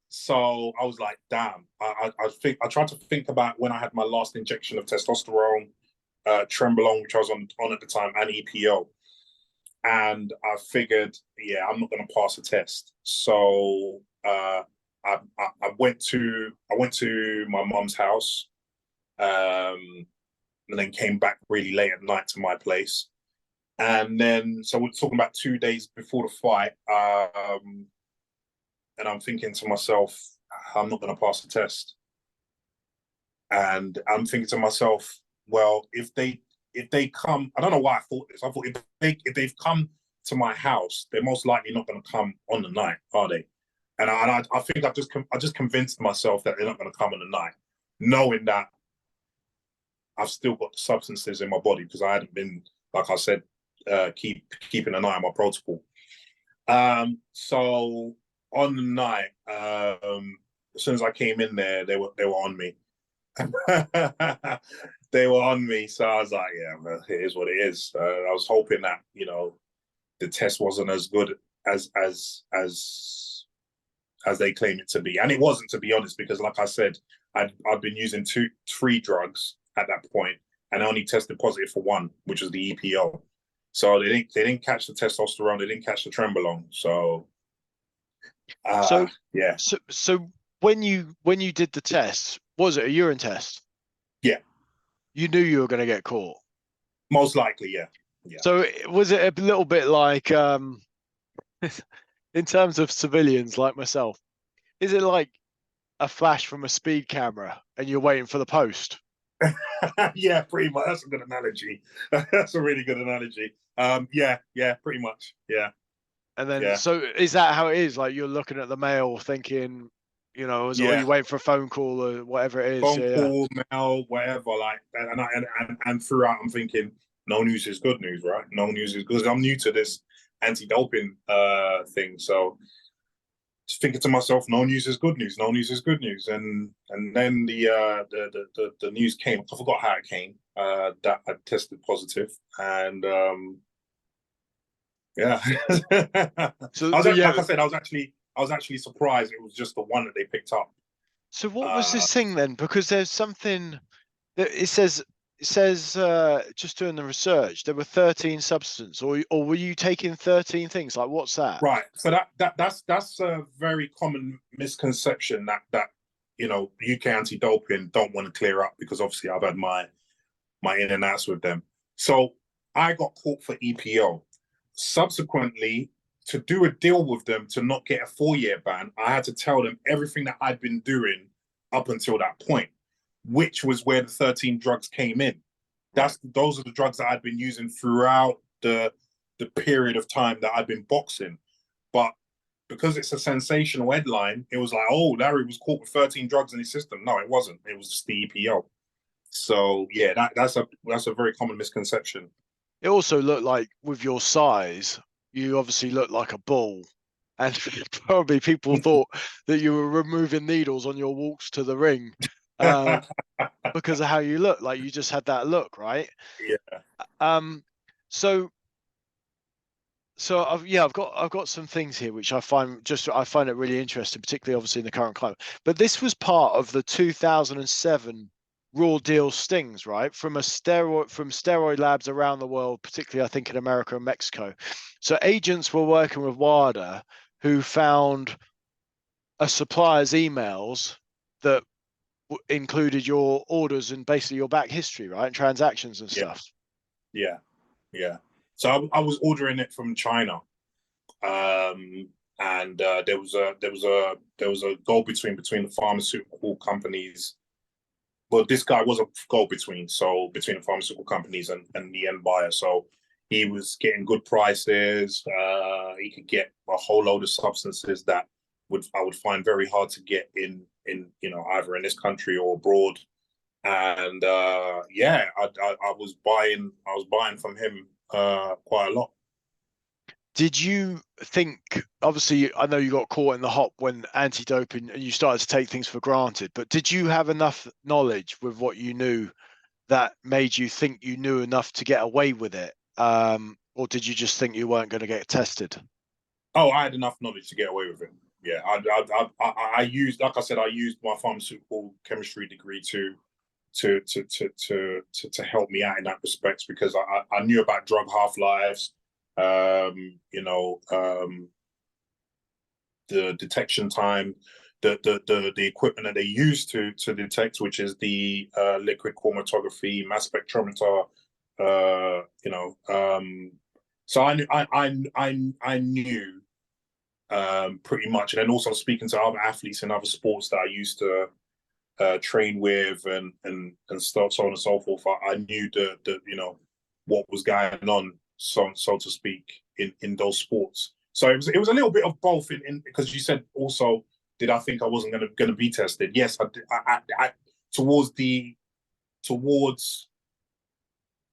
So I was like, damn. I tried to think about when I had my last injection of testosterone, Trembolone, which I was on at the time, and EPO. And I figured, yeah, I'm not going to pass a test. So I went to my mum's house, and then came back really late at night to my place. And then, so we're talking about 2 days before the fight, and I'm thinking to myself, I'm not going to pass the test. And I'm thinking to myself, well, if they come, I don't know why I thought this. I thought if they've come to my house, they're most likely not going to come on the night, are they? And I think I just convinced myself that they're not going to come on the night, knowing that I've still got the substances in my body because I hadn't been, like I said, keeping an eye on my protocol. So on the night, as soon as I came in there, they were on me. They were on me, so I was like, "Yeah, well, it is what it is." I was hoping that the test wasn't as good as they claim it to be, and it wasn't, to be honest, because, like I said, I'd been using 3 drugs at that point, and I only tested positive for one, which was the EPO. So they didn't catch the testosterone, they didn't catch the trenbolone. So So, yeah, so when you did the test, was it a urine test? yeah, You knew you were going to get caught. most likely, yeah, yeah. So was it a little bit like, in terms of civilians like myself, is it like a flash from a speed camera and you're waiting for the post? Yeah, pretty much. That's a good analogy. That's a really good analogy. Yeah, pretty much. Yeah, And then, yeah, so is that how it is? Like you're looking at the mail thinking, or yeah. you waiting for a phone call or whatever it is. Phone Yeah, yeah. call, mail, whatever. Like, and throughout, I'm thinking, no news is good news, right? No news is because I'm new to this anti-doping thing. So just thinking to myself, no news is good news. No news is good news. And then the news came. I forgot how it came. That I tested positive, and yeah. I So, was but like yeah, I said, I was actually surprised it was just the one that they picked up. so what was Uh, this thing then? Because there's something that it says just doing the research, there were 13 substances, or were you taking 13 things? Like, what's that? Right. So that's a very common misconception that UK anti-doping don't want to clear up because obviously I've had my in and outs with them. So I got caught for EPO. Subsequently, to do a deal with them to not get a 4-year ban, I had to tell them everything that I'd been doing up until that point, which was where the 13 drugs came in. Right. Those are the drugs that I'd been using throughout the period of time that I'd been boxing. But because it's a sensational headline, it was like, oh, Larry was caught with 13 drugs in his system. No, it wasn't. It was just the EPO. So yeah, that's a very common misconception. It also looked like, with your size, you obviously looked like a bull, and probably people thought that you were removing needles on your walks to the ring, um, because of how you look. Like you just had that look, right? Yeah, Um, so I've got some things here which I find it really interesting, particularly obviously in the current climate. But this was part of the 2007 raw deal stings, right? From steroid labs around the world, particularly I think in America and Mexico. So agents were working with WADA who found a supplier's emails that included your orders and basically your back history, right? And transactions and yeah, stuff. yeah, yeah. So I was ordering it from China, and there was a go between the pharmaceutical companies. Well, this guy was a go between, so between the pharmaceutical companies and the end buyer. So he was getting good prices. He could get a whole load of substances that I would find very hard to get in either in this country or abroad. And yeah, I was buying from him quite a lot. Did you think, obviously, I know you got caught in the hop when anti-doping and you started to take things for granted, but did you have enough knowledge with what you knew that made you think you knew enough to get away with it? Or did you just think you weren't going to get tested? Oh, I had enough knowledge to get away with it. Yeah, I used, like I said, I used my pharmaceutical chemistry degree to help me out in that respect because I knew about drug half lives, the detection time, the equipment that they use to detect, which is the liquid chromatography, mass spectrometer, so I knew pretty much, and then also speaking to other athletes in other sports that I used to train with and stuff, so on and so forth. I knew the what was going on, so to speak, in those sports. So it was a little bit of both. In because you said also, did I think I wasn't going to be tested? Yes, I towards towards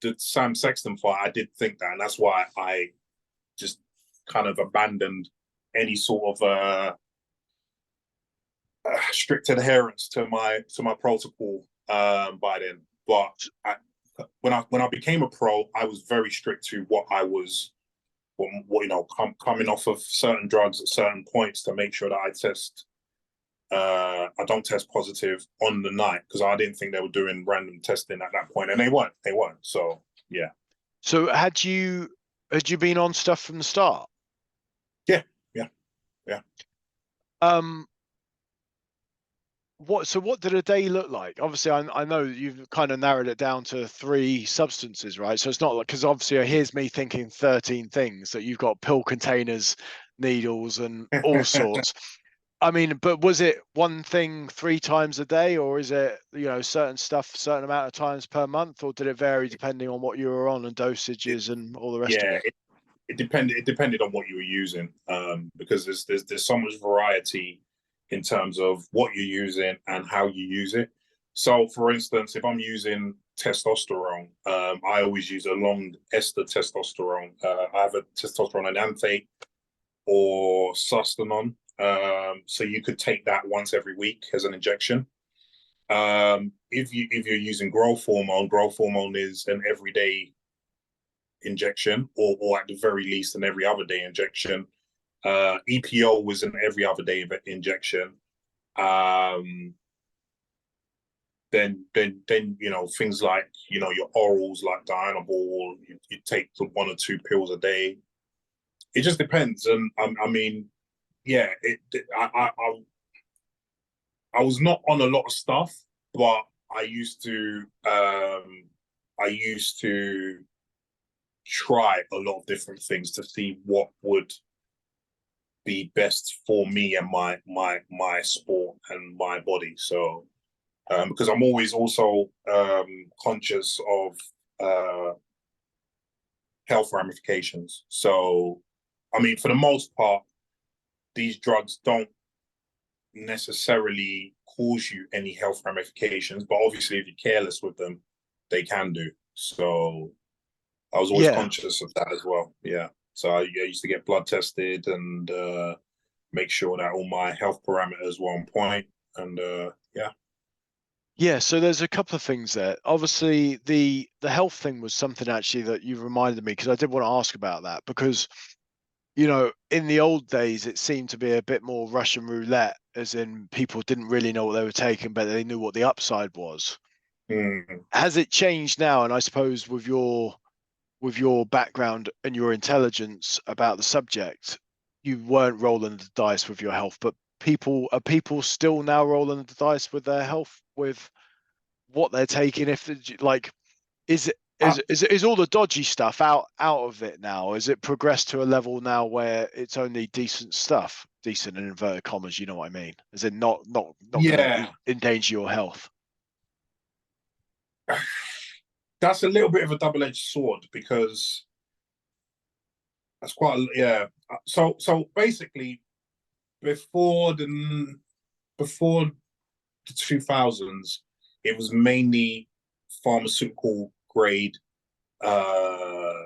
the Sam Sexton fight, I did think that, and that's why I just kind of abandoned any sort of strict adherence to my protocol by then. But when I became a pro, I was very strict to what I was, coming off of certain drugs at certain points to make sure that I test I don't test positive on the night because I didn't think they were doing random testing at that point, and they weren't. They weren't. So yeah. So had you been on stuff from the start? Yeah, yeah, yeah. Um, what did a day look like? Obviously, I know you've kind of narrowed it down to 3 substances, right? So it's not like, because obviously here's me thinking 13 things that you've got: pill containers, needles, and all sorts. I mean, but was it one thing 3 times a day, or is it, certain stuff, certain amount of times per month, or did it vary depending on what you were on and It, dosages and all the rest of yeah, it? it depended. It depended on what you were using, because there's so much variety in terms of what you're using and how you use it. So, for instance, if I'm using testosterone, I always use a long ester testosterone. I have a testosterone enanthate or sustanon. So you could take that once every week as an injection. If you're using growth hormone is an everyday injection, or at the very least an every other day injection. EPO was an every other day injection. Then things like your orals like Dianabol, you take the 1 or 2 pills a day. It just depends, and I mean, yeah, I was not on a lot of stuff, but I used to try a lot of different things to see what would be best for me and my sport and my body. So because I'm always also conscious of health ramifications. So I mean, for the most part, these drugs don't necessarily cause you any health ramifications, but obviously if you're careless with them, they can do. So I was always Yeah. conscious of that as well. Yeah. So I used to get blood tested and make sure that all my health parameters were on point. And yeah. Yeah, so there's a couple of things there. Obviously, the health thing was something actually that you reminded me, because I did want to ask about that, because in the old days it seemed to be a bit more Russian roulette, as in people didn't really know what they were taking, but they knew what the upside was. Mm. Has it changed now? And I suppose with your background and your intelligence about the subject, you weren't rolling the dice with your health, but people still now rolling the dice with their health, with what they're taking? If like, is it I, is all the dodgy stuff out of it now? Is it progressed to a level now where it's only decent stuff, decent in inverted commas, you know what I mean? Is it not going to yeah, endanger your health? that's a little bit of a double-edged sword because that's quite yeah. So basically, before the 2000s, it was mainly pharmaceutical grade uh,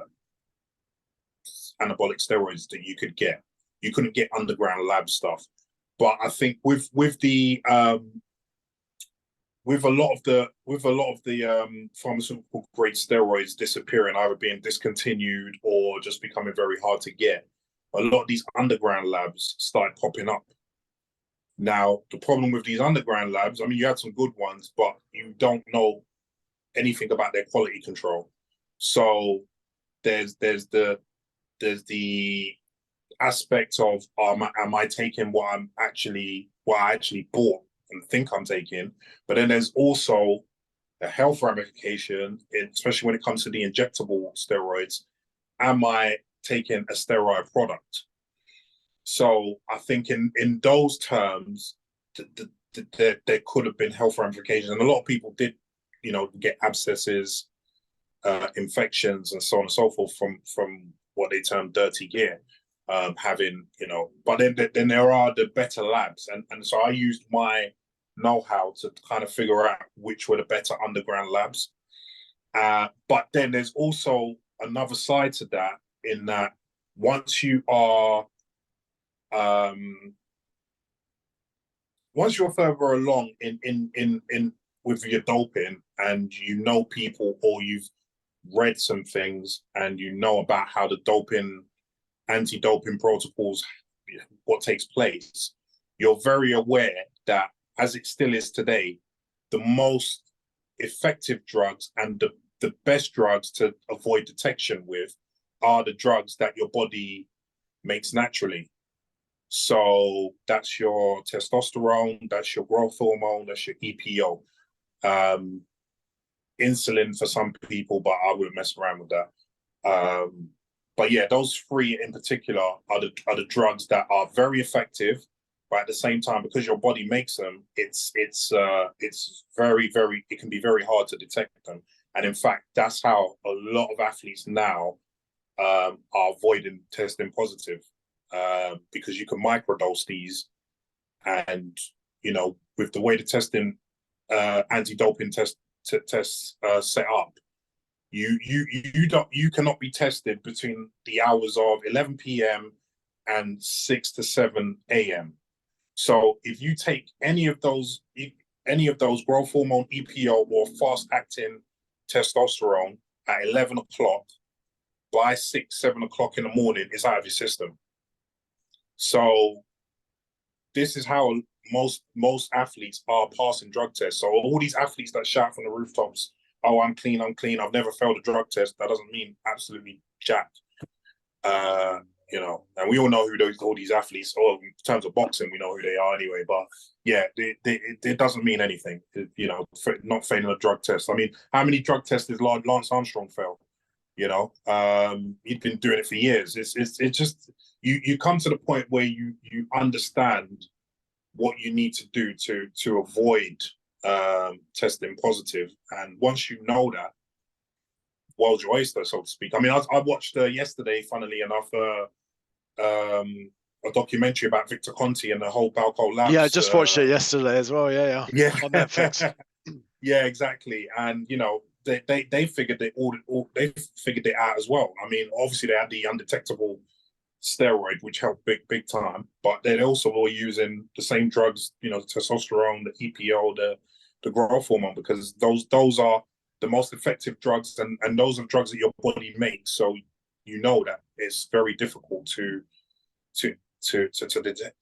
anabolic steroids that you could get. You couldn't get underground lab stuff. But I think with a lot of the pharmaceutical grade steroids disappearing, either being discontinued or just becoming very hard to get, a lot of these underground labs started popping up. Now, the problem with these underground labs, I mean, you had some good ones, but you don't know anything about their quality control. So there's the aspect of am I taking what I actually bought and think I'm taking, but then there's also the health ramification, especially when it comes to the injectable steroids. Am I taking a steroid product? So I think in those terms, there could have been health ramifications, and a lot of people did, get abscesses, infections, and so on and so forth from what they term dirty gear. Having, but then there are the better labs, and so I used my know-how to kind of figure out which were the better underground labs. But then there's also another side to that, in that once you are once you're further along in with your doping, and people, or you've read some things and about how the anti-doping protocols, what takes place, you're very aware that, as it still is today, the most effective drugs and the best drugs to avoid detection with are the drugs that your body makes naturally. So that's your testosterone, that's your growth hormone, that's your EPO. Insulin for some people, but I wouldn't mess around with that. But yeah, those three in particular are the drugs that are very effective, but at the same time, because your body makes them, it's very it can be very hard to detect them. And in fact, that's how a lot of athletes now are avoiding testing positive, because you can microdose these, and with the way the testing anti-doping tests set up, you cannot be tested between the hours of 11 p.m. and 6 to 7 a.m. So if you take any of those growth hormone, EPO, or fast acting testosterone at 11 o'clock, by 6, 7 o'clock in the morning, it's out of your system. So this is how most athletes are passing drug tests. So all these athletes that shout from the rooftops, "Oh, I'm clean, I've never failed a drug test," that doesn't mean absolutely jack. And we all know who all these athletes, or in terms of boxing, we know who they are anyway. But yeah, it doesn't mean anything, not failing a drug test. I mean, how many drug tests did Lance Armstrong fail? He'd been doing it for years. It's just you come to the point where you understand what you need to do to avoid testing positive, and once you know that, world's your oyster, so to speak. I mean, I watched yesterday, funnily enough, a documentary about Victor Conti and the whole Balco Labs. Yeah, I just watched it yesterday as well. Yeah, on Netflix. Yeah, exactly. And they figured they figured it out as well. I mean, obviously they had the undetectable steroid, which helped big time, but they also were using the same drugs, the testosterone, the EPO, the growth hormone, because those are the most effective drugs, and those are drugs that your body makes. So that it's very difficult to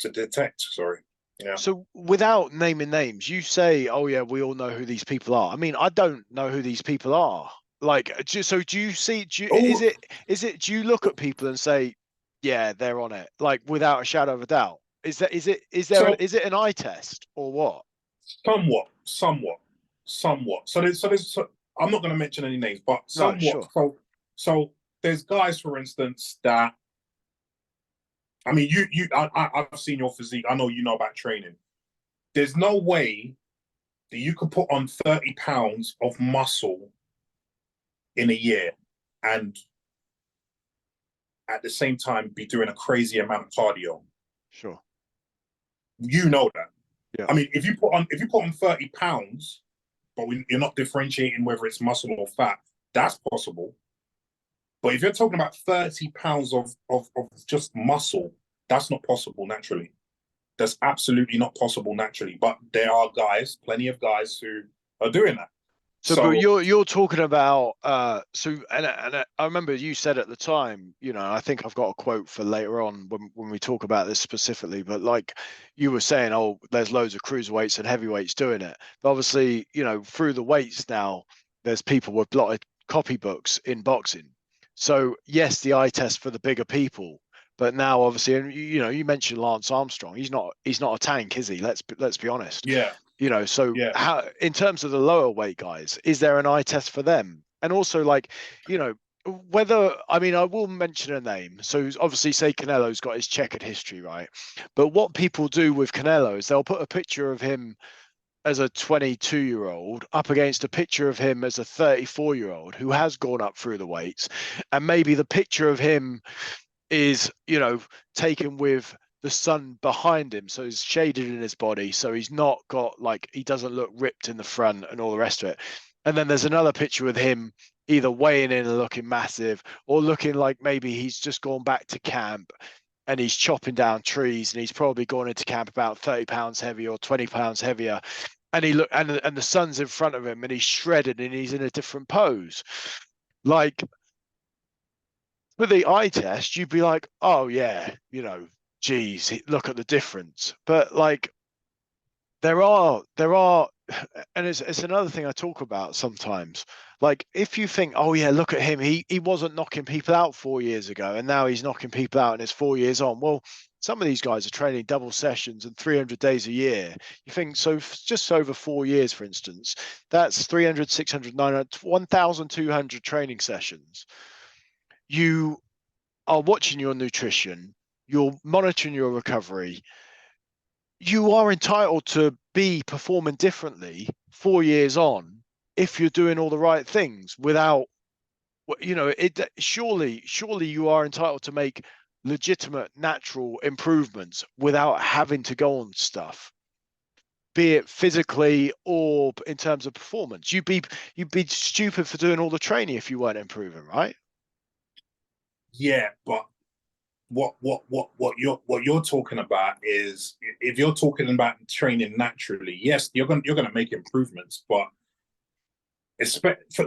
detect. Sorry. Yeah. So without naming names, you say, "Oh yeah, we all know who these people are." I mean, I don't know who these people are. Like, so do you see? Is it? Do you look at people and say, "Yeah, they're on it," like without a shadow of a doubt? Is it an eye test or what? Somewhat. So I'm not going to mention any names, but No, somewhat. sure. So there's guys, for instance, that, I mean, I've seen your physique. I know you know about training. There's no way that you could put on 30 pounds of muscle in a year and at the same time be doing a crazy amount of cardio. Sure. You know that. Yeah. I mean, if you put on 30 pounds, but you're not differentiating whether it's muscle or fat, that's possible. But if you're talking about 30 pounds of just muscle, that's not possible naturally. That's absolutely not possible naturally. But there are plenty of guys who are doing that. But you're talking about and I remember you said at the time, I think I've got a quote for later on when we talk about this specifically, but like you were saying, oh, there's loads of cruiserweights and heavyweights doing it. But obviously, through the weights now, there's people with blotted copybooks in boxing. So yes, the eye test for the bigger people, but now obviously, and you mentioned Lance Armstrong. He's not a tank, is he? Let's be honest. Yeah. So yeah. how, in terms of the lower weight guys, is there an eye test for them? And also, like, whether, I mean, I will mention a name. So obviously, say Canelo's got his checkered history, right? But what people do with Canelo is they'll put a picture of him as a 22-year-old up against a picture of him as a 34-year-old who has gone up through the weights, and maybe the picture of him is, taken with the sun behind him, so he's shaded in his body, so he's not got, like, he doesn't look ripped in the front and all the rest of it. And then there's another picture with him either weighing in and looking massive, or looking like maybe he's just gone back to camp and he's chopping down trees, and he's probably gone into camp about 30 pounds heavier or 20 pounds heavier, and and the sun's in front of him and he's shredded and he's in a different pose. Like, with the eye test, you'd be like, oh yeah, geez, look at the difference. But like, there are, and it's another thing I talk about sometimes. Like if you think, oh yeah, look at him, he wasn't knocking people out 4 years ago, and now he's knocking people out, and it's 4 years on. Well, some of these guys are training double sessions and 300 days a year. You think so, just over 4 years, for instance, that's 300, 600, 900, 1,200 training sessions. You are watching your nutrition, you're monitoring your recovery, you are entitled to be performing differently 4 years on if you're doing all the right things without, it surely you are entitled to make legitimate natural improvements without having to go on stuff, be it physically or in terms of performance. You'd be stupid for doing all the training if you weren't improving, right? Yeah, but what you're talking about is, if you're talking about training naturally, yes, you're gonna make improvements, but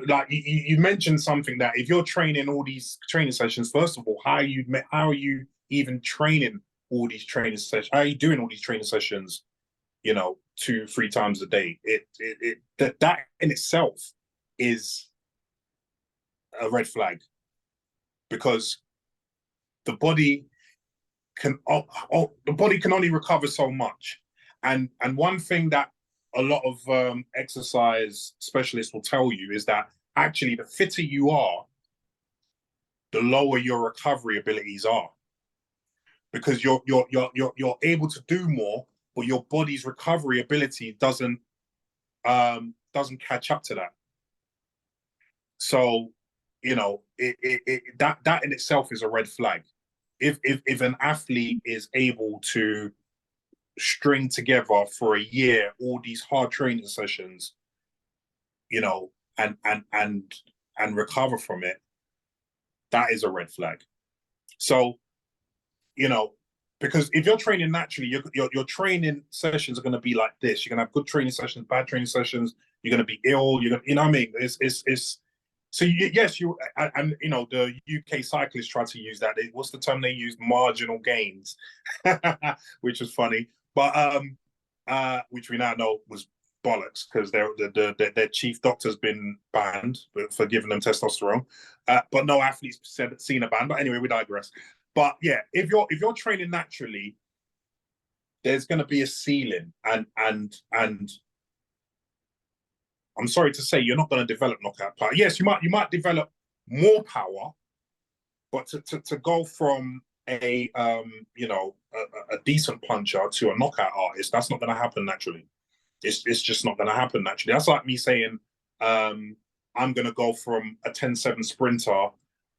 like you mentioned something, that if you're training all these training sessions, first of all, how are you even training all these training sessions? How are you doing all these training sessions? 2-3 times a day. That in itself is a red flag, because the body the body can only recover so much, and one thing that a lot of exercise specialists will tell you is that actually the fitter you are, the lower your recovery abilities are, because you're able to do more, but your body's recovery ability doesn't catch up to that. So that in itself is a red flag. If an athlete is able to string together for a year all these hard training sessions, and recover from it, that is a red flag. So, you know, because if you're training naturally, your training sessions are going to be like this. You're going to have good training sessions, bad training sessions. You're going to be ill. You know what I mean? It's so yes, and the UK cyclists try to use that. What's the term they use? Marginal gains, which was funny, but which we now know was bollocks, because their chief doctor's been banned for giving them testosterone, but no athletes seen a ban. But anyway, we digress. But yeah, if you're training naturally, there's going to be a ceiling, and I'm sorry to say, you're not going to develop knockout power. Yes, you might develop more power, but to go from a decent puncher to a knockout artist, that's not going to happen naturally. It's just not going to happen naturally. That's like me saying, I'm going to go from a 10-7 sprinter,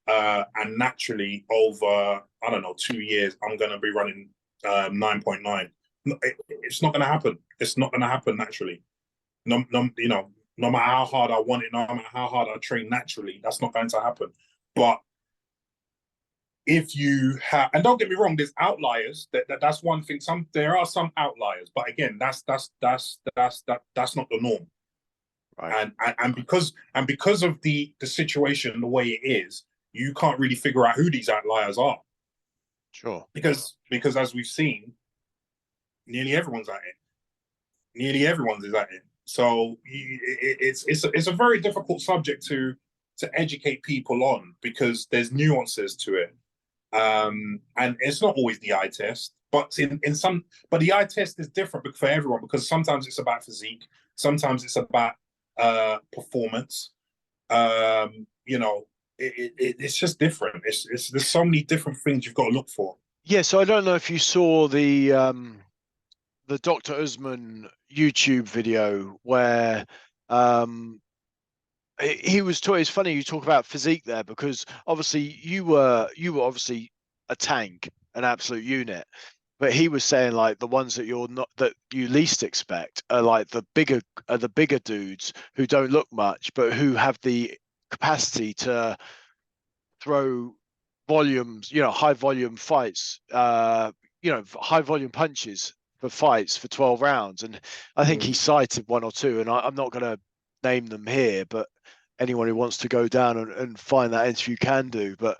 and naturally over, I don't know, 2 years, I'm going to be running 9.9. It's not going to happen. It's not going to happen naturally. No matter how hard I want it, no matter how hard I train naturally, that's not going to happen. But if you have, and don't get me wrong, there's outliers. That's one thing. There are some outliers, but again, that's not the norm. Right. And because of the situation the way it is, you can't really figure out who these outliers are. Sure. Because as we've seen, nearly everyone's at it. Nearly everyone's is at it. So it's a very difficult subject to educate people on, because there's nuances to it, and it's not always the eye test, but but the eye test is different for everyone, because sometimes it's about physique, sometimes it's about performance. It's just different. There's so many different things you've got to look for. Yeah, so I don't know if you saw the Dr. Usman YouTube video where he was talking. It's funny you talk about physique there, because obviously you were obviously a tank, an absolute unit. But he was saying like the ones that you're not, that you least expect, are like the bigger dudes who don't look much, but who have the capacity to throw volumes, high volume fights, high volume punches for fights for 12 rounds. And I think he cited one or two, and I'm not going to name them here, but anyone who wants to go down and find that interview can do. But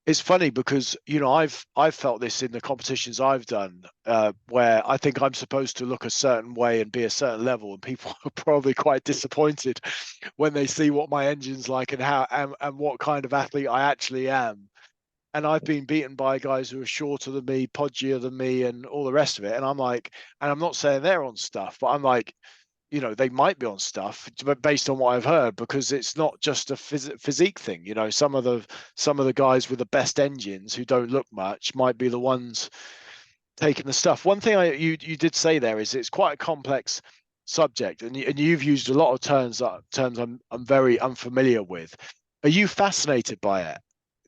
It's funny because I've felt this in the competitions I've done, where I think I'm supposed to look a certain way and be a certain level, and people are probably quite disappointed when they see what my engine's like and how and what kind of athlete I actually am. And I've been beaten by guys who are shorter than me, podgier than me, and all the rest of it. And I'm like, and I'm not saying they're on stuff, but I'm like, they might be on stuff, but based on what I've heard, because it's not just a physique thing. Some of the guys with the best engines who don't look much might be the ones taking the stuff. One thing you did say there is it's quite a complex subject, and you've used a lot of terms I'm very unfamiliar with. Are you fascinated by it?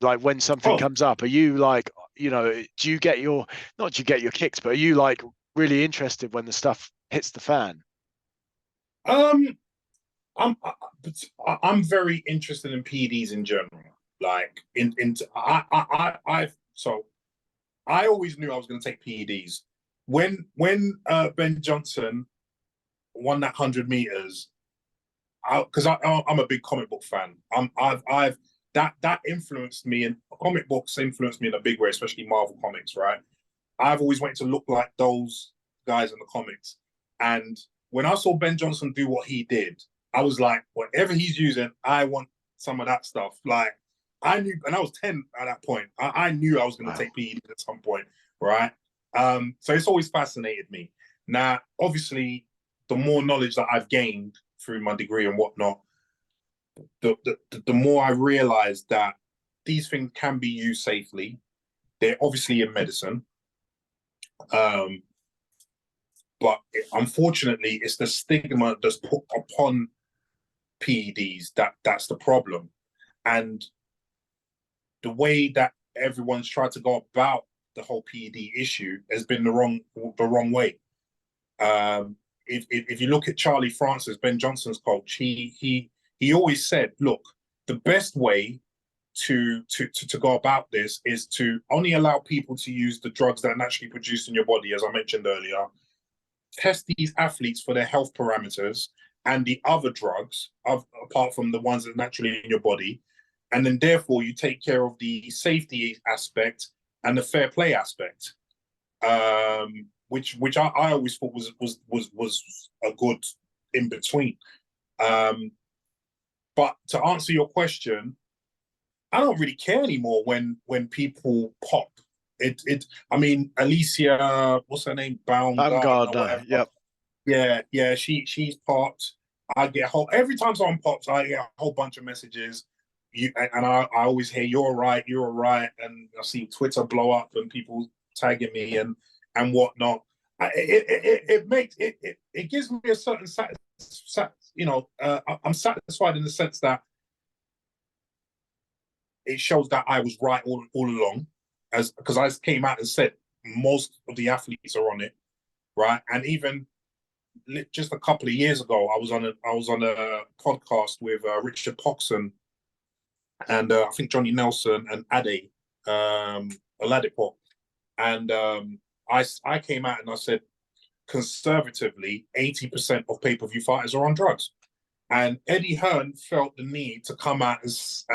Like when something Oh, comes up, are you like, do you get your not do you get your kicks, but are you like really interested when the stuff hits the fan? um, I'm very interested in PEDs in general. Like in I've so I always knew I was going to take PEDs. When Ben Johnson won that 100 meters, because I'm a big comic book fan. I've that influenced me, and comic books influenced me in a big way, especially Marvel comics. Right, I've always wanted to look like those guys in the comics, and when I saw Ben Johnson do what he did, I was like, whatever he's using, I want some of that stuff. Like I knew, and I was 10 at that point. I knew I was going to Wow. take PEDs at some point, right? So it's always fascinated me. Now, obviously, the more knowledge that I've gained through my degree and whatnot, the more I realize that these things can be used safely. They're obviously in medicine, um, but unfortunately, it's the stigma that's put upon PEDs that's the problem, and the way that everyone's tried to go about the whole PED issue has been the wrong way. If you look at Charlie Francis, Ben Johnson's coach, he always said, look, the best way to go about this is to only allow people to use the drugs that are naturally produced in your body, as I mentioned earlier. Test these athletes for their health parameters and the other drugs, apart from the ones that are naturally in your body, and then therefore you take care of the safety aspect and the fair play aspect, which I always thought was a good in between. But to answer your question, I don't really care anymore when people pop. I mean, Alicia, what's her name, Baumgartner or Baumgartner, whatever. yep. Yeah, she's popped. I get every time someone pops, I get a whole bunch of messages. I always hear you're right, and I see Twitter blow up and people tagging me and whatnot. It makes it gives me a certain I'm satisfied in the sense that it shows that I was right all along, as because I came out and said most of the athletes are on it, right? And even just a couple of years ago, I was on a podcast with Richard Poxon and I think Johnny Nelson and Ade Oladipo, and I came out and I said conservatively 80% of pay-per-view fighters are on drugs. And Eddie Hearn felt the need to come out and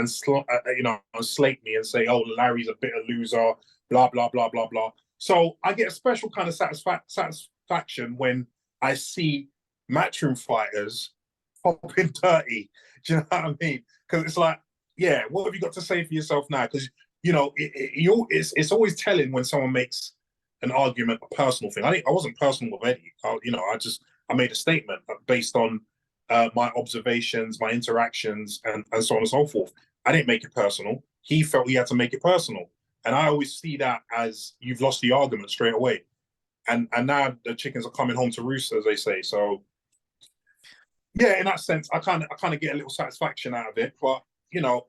slate me and say, "Oh, Larry's a bitter loser," blah blah blah blah blah. So I get a special kind of satisfaction when I see matchroom fighters popping dirty. Do you know what I mean? Because it's like, yeah, what have you got to say for yourself now? Because it's always telling when someone makes an argument a personal thing. I wasn't personal with Eddie. I made a statement based on my observations, my interactions, and so on and so forth. I didn't make it personal. He felt he had to make it personal. And I always see that as you've lost the argument straight away. And now the chickens are coming home to roost, as they say. So yeah, in that sense, I kind of get a little satisfaction out of it. But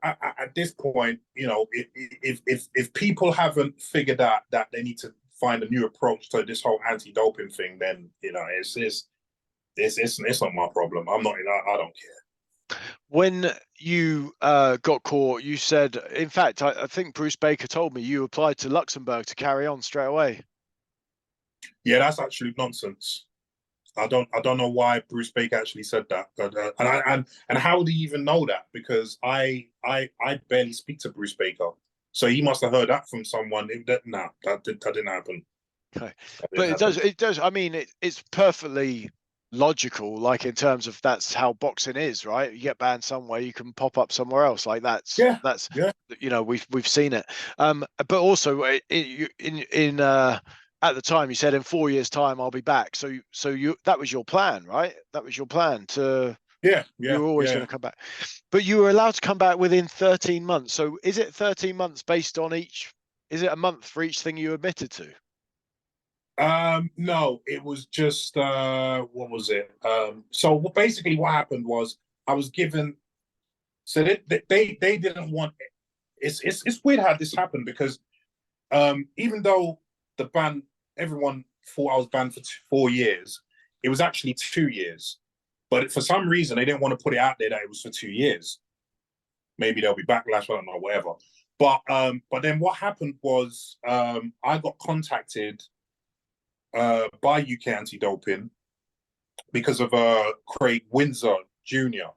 at this point, if people haven't figured out that they need to find a new approach to this whole anti-doping thing, then it's not my problem. I don't care. When you got caught, you said, in fact, I think Bruce Baker told me you applied to Luxembourg to carry on straight away. Yeah, that's actually nonsense. I don't know why Bruce Baker actually said that. And how do you even know that? Because I barely speak to Bruce Baker. So he must have heard that from someone. That didn't happen. Okay. That But didn't happen. it does. I mean, it's perfectly logical, like in terms of that's how boxing is, right? You get banned somewhere, you can pop up somewhere else. Like Yeah, that's yeah. we've seen it. But also in at the time you said in 4 years' time I'll be back. So you that was your plan, right? That was your plan to Yeah, you yeah, were always going yeah. to come back. But you were allowed to come back within 13 months. So is it 13 months based on each? Is it a month for each thing you admitted to? No, it was just what was it? So basically, what happened was I was given. So they didn't want. It's weird how this happened because even though the ban, everyone thought I was banned for 4 years, it was actually 2 years. But for some reason, they didn't want to put it out there that it was for 2 years. Maybe there'll be backlash. I don't know, whatever. But then what happened was I got contacted by UK anti-doping because of Craig Windsor Jr.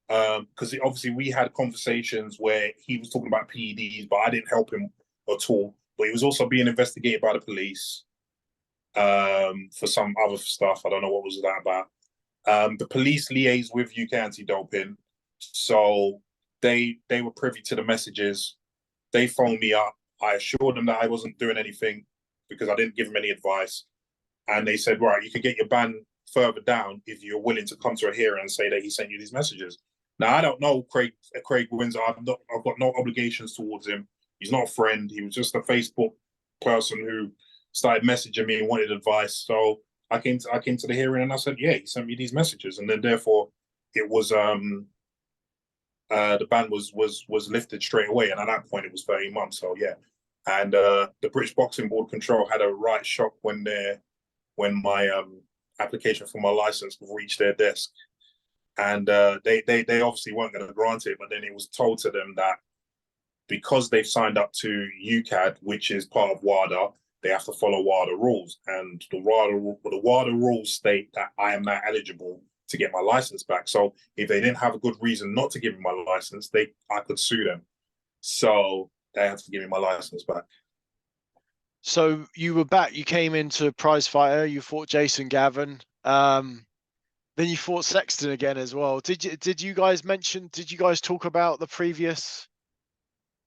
Because obviously we had conversations where he was talking about PEDs, but I didn't help him at all. But he was also being investigated by the police for some other stuff. I don't know what was that about. The police liaised with UK anti-doping, so they were privy to the messages. They phoned me up. I assured them that I wasn't doing anything because I didn't give them any advice. And they said, right, you can get your ban further down if you're willing to come to a hearing and say that he sent you these messages. Now, I don't know Craig Windsor. I've got no obligations towards him. He's not a friend. He was just a Facebook person who started messaging me and wanted advice. So I came to the hearing and I said, yeah, he sent me these messages. And then therefore it was the ban was lifted straight away. And at that point it was 13 months. So yeah. And the British Boxing Board Control had a right shock when my application for my license reached their desk, and they obviously weren't going to grant it. But then it was told to them that because they've signed up to UCAD, which is part of WADA, they have to follow WADA rules, and the WADA rules state that I am now eligible to get my license back. So if they didn't have a good reason not to give me my license, I could sue them. So they had to give me my license back. So you were back. You came into prize fighter. You fought Jason Gavin. Then you fought Sexton again as well. Did you guys mention? Did you guys talk about the previous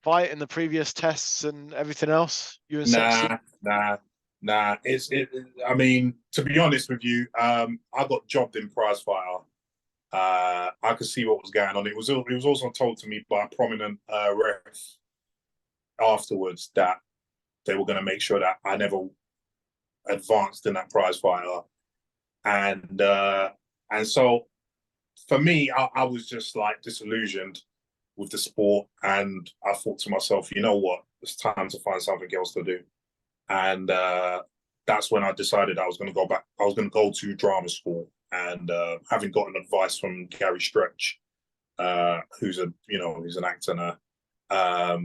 fight and the previous tests and everything else? You and Sexton? Nah. I mean, to be honest with you, I got jobbed in prize fighter. I could see what was going on. It was also told to me by a prominent ref afterwards that they were going to make sure that I never advanced in that prize fighter, and so for me, I was just like disillusioned with the sport, and I thought to myself, you know what, it's time to find something else to do, and that's when I decided I was going to go back. I was going to go to drama school, and having gotten advice from Gary Stretch, who's an actor now,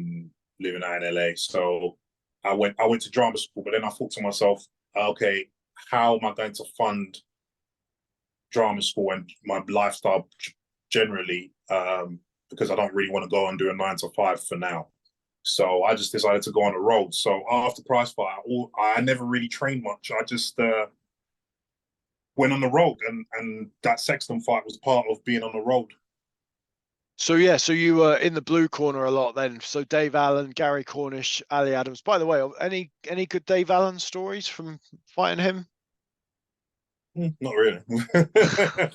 living out in LA. So I went to drama school, but then I thought to myself, okay, how am I going to fund drama school and my lifestyle generally? Because I don't really want to go and do a 9 to 5 for now. So I just decided to go on the road. So after prize fight, I never really trained much. I just went on the road, and that Sexton fight was part of being on the road. So yeah, so you were in the blue corner a lot then. So Dave Allen, Gary Cornish, Ali Adams. By the way, any good Dave Allen stories from fighting him? Not really.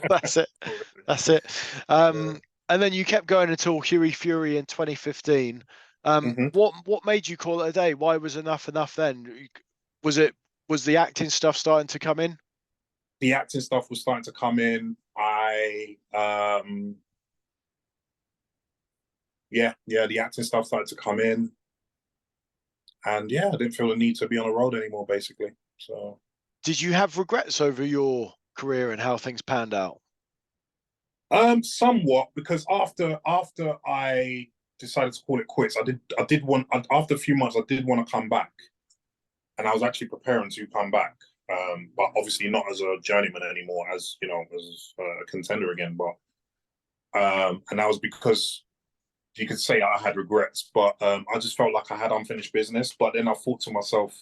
That's it. That's it. And then you kept going until Huey Fury in 2015. Mm-hmm. What made you call it a day? Why was enough then? Was the acting stuff starting to come in? The acting stuff was starting to come in. The acting stuff started to come in, and yeah, I didn't feel the need to be on the road anymore, basically. So, Did you have regrets over your career and how things panned out? somewhat, because after I decided to call it quits, after a few months I did want to come back, and I was actually preparing to come back, but obviously not as a journeyman anymore, as as a contender again, but and that was because you could say I had regrets, but I just felt like I had unfinished business. But then I thought to myself,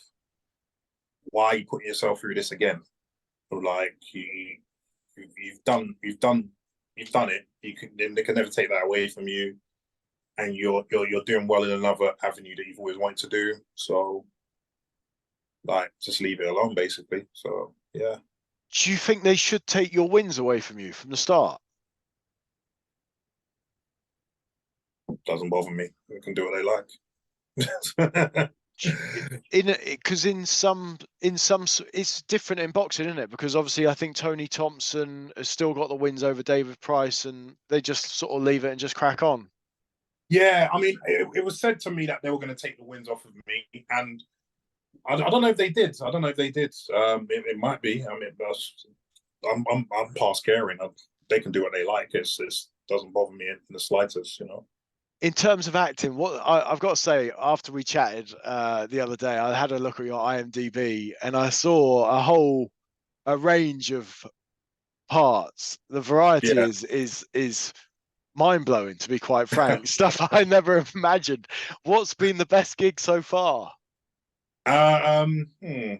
why are you putting yourself through this again? Like you've done it. They can never take that away from you, and you're doing well in another avenue that you've always wanted to do. So, like, just leave it alone, basically. So, yeah. Do you think they should take your wins away from you from the start? Doesn't bother me. They can do what they like. Because in some it's different in boxing, isn't it? Because obviously I think Tony Thompson has still got the wins over David Price, and they just sort of leave it and just crack on. Yeah, I mean, it was said to me that they were going to take the wins off of me, and I don't know if they did. I don't know if they did. It might be. I mean, I'm past caring. They can do what they like. It doesn't bother me in the slightest, you know. In terms of acting, what I've got to say, after we chatted the other day, I had a look at your IMDb and I saw a range of parts. The variety Yeah. is mind blowing, to be quite frank. Stuff I never imagined. What's been the best gig so far? Uh, um, hmm.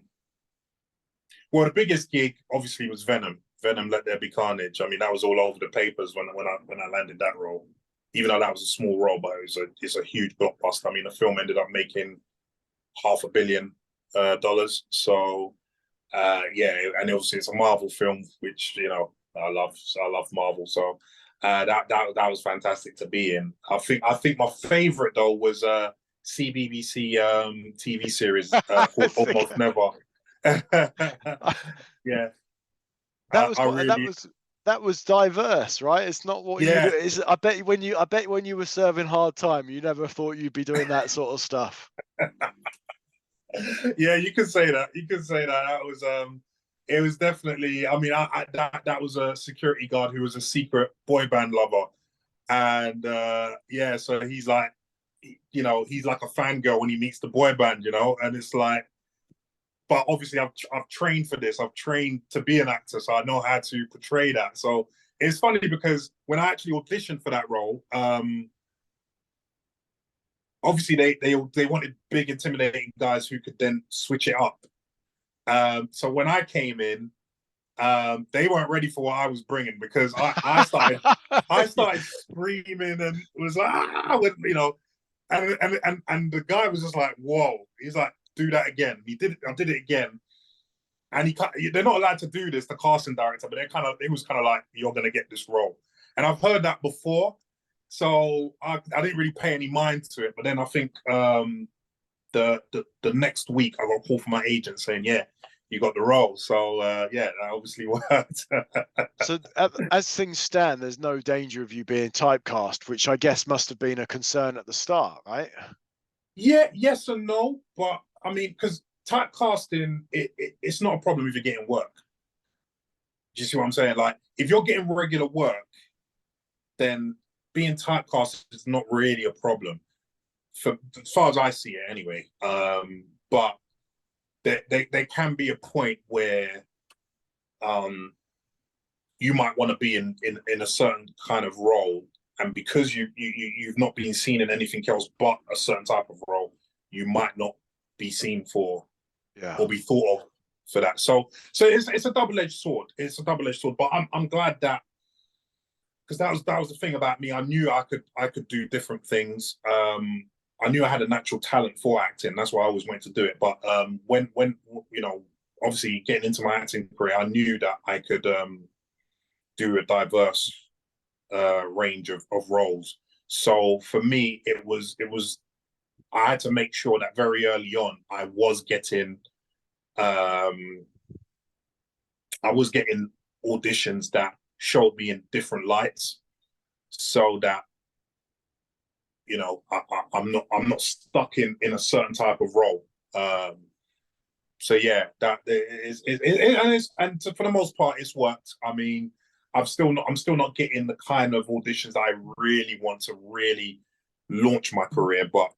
Well, the biggest gig obviously was Venom. Venom, Let There Be Carnage. I mean, that was all over the papers when I landed that role. Even though that was a small role, but it's a huge blockbuster. I mean, the film ended up making $500 million. So yeah, and obviously it's a Marvel film, which you know I love. So I love Marvel. So that was fantastic to be in. I think my favorite though was CBBC TV series called Almost Never. Yeah, That was I quite, really that was diverse, right? It's not what you do. yeah. Is I bet when you were serving hard time, you never thought you'd be doing that sort of stuff. Yeah, you can say that. You can say that. That was it was definitely. I mean, that was a security guard who was a secret boy band lover, and yeah, so he's like, you know, he's like a fangirl when he meets the boy band, you know, and it's like, but obviously I've trained for this. I've trained to be an actor, so I know how to portray that. So it's funny because when I actually auditioned for that role, obviously they wanted big, intimidating guys who could then switch it up. So when I came in, they weren't ready for what I was bringing because I started screaming and was like, you know, and the guy was just like, whoa. He's like, do that again. I did it again. And they're not allowed to do this, the casting director, but it was kind of like, you're going to get this role. And I've heard that before. So I didn't really pay any mind to it. But then I think the next week I got a call from my agent saying, yeah, you got the role. So yeah, that obviously worked. So as things stand, there's no danger of you being typecast, which I guess must have been a concern at the start, right? Yeah, yes and no. But I mean, because typecasting, it's not a problem if you're getting work. Do you see what I'm saying? Like, if you're getting regular work, then being typecast is not really a problem, for as far as I see it, anyway. But there can be a point where you might want to be in a certain kind of role, and because you've not been seen in anything else but a certain type of role, you might not be seen for Yeah. or be thought of for that. So it's a double-edged sword. It's a double-edged sword. But I'm glad that, because that was the thing about me. I knew I could do different things. I knew I had a natural talent for acting. That's why I always wanted to do it. But when you know, obviously getting into my acting career, I knew that I could do a diverse range of roles. So for me, it was I had to make sure that very early on I was getting auditions that showed me in different lights, so that you know I'm not stuck in a certain type of role. So yeah, that is and for the most part it's worked. I mean, I'm still not getting the kind of auditions that I really want to really launch my career, but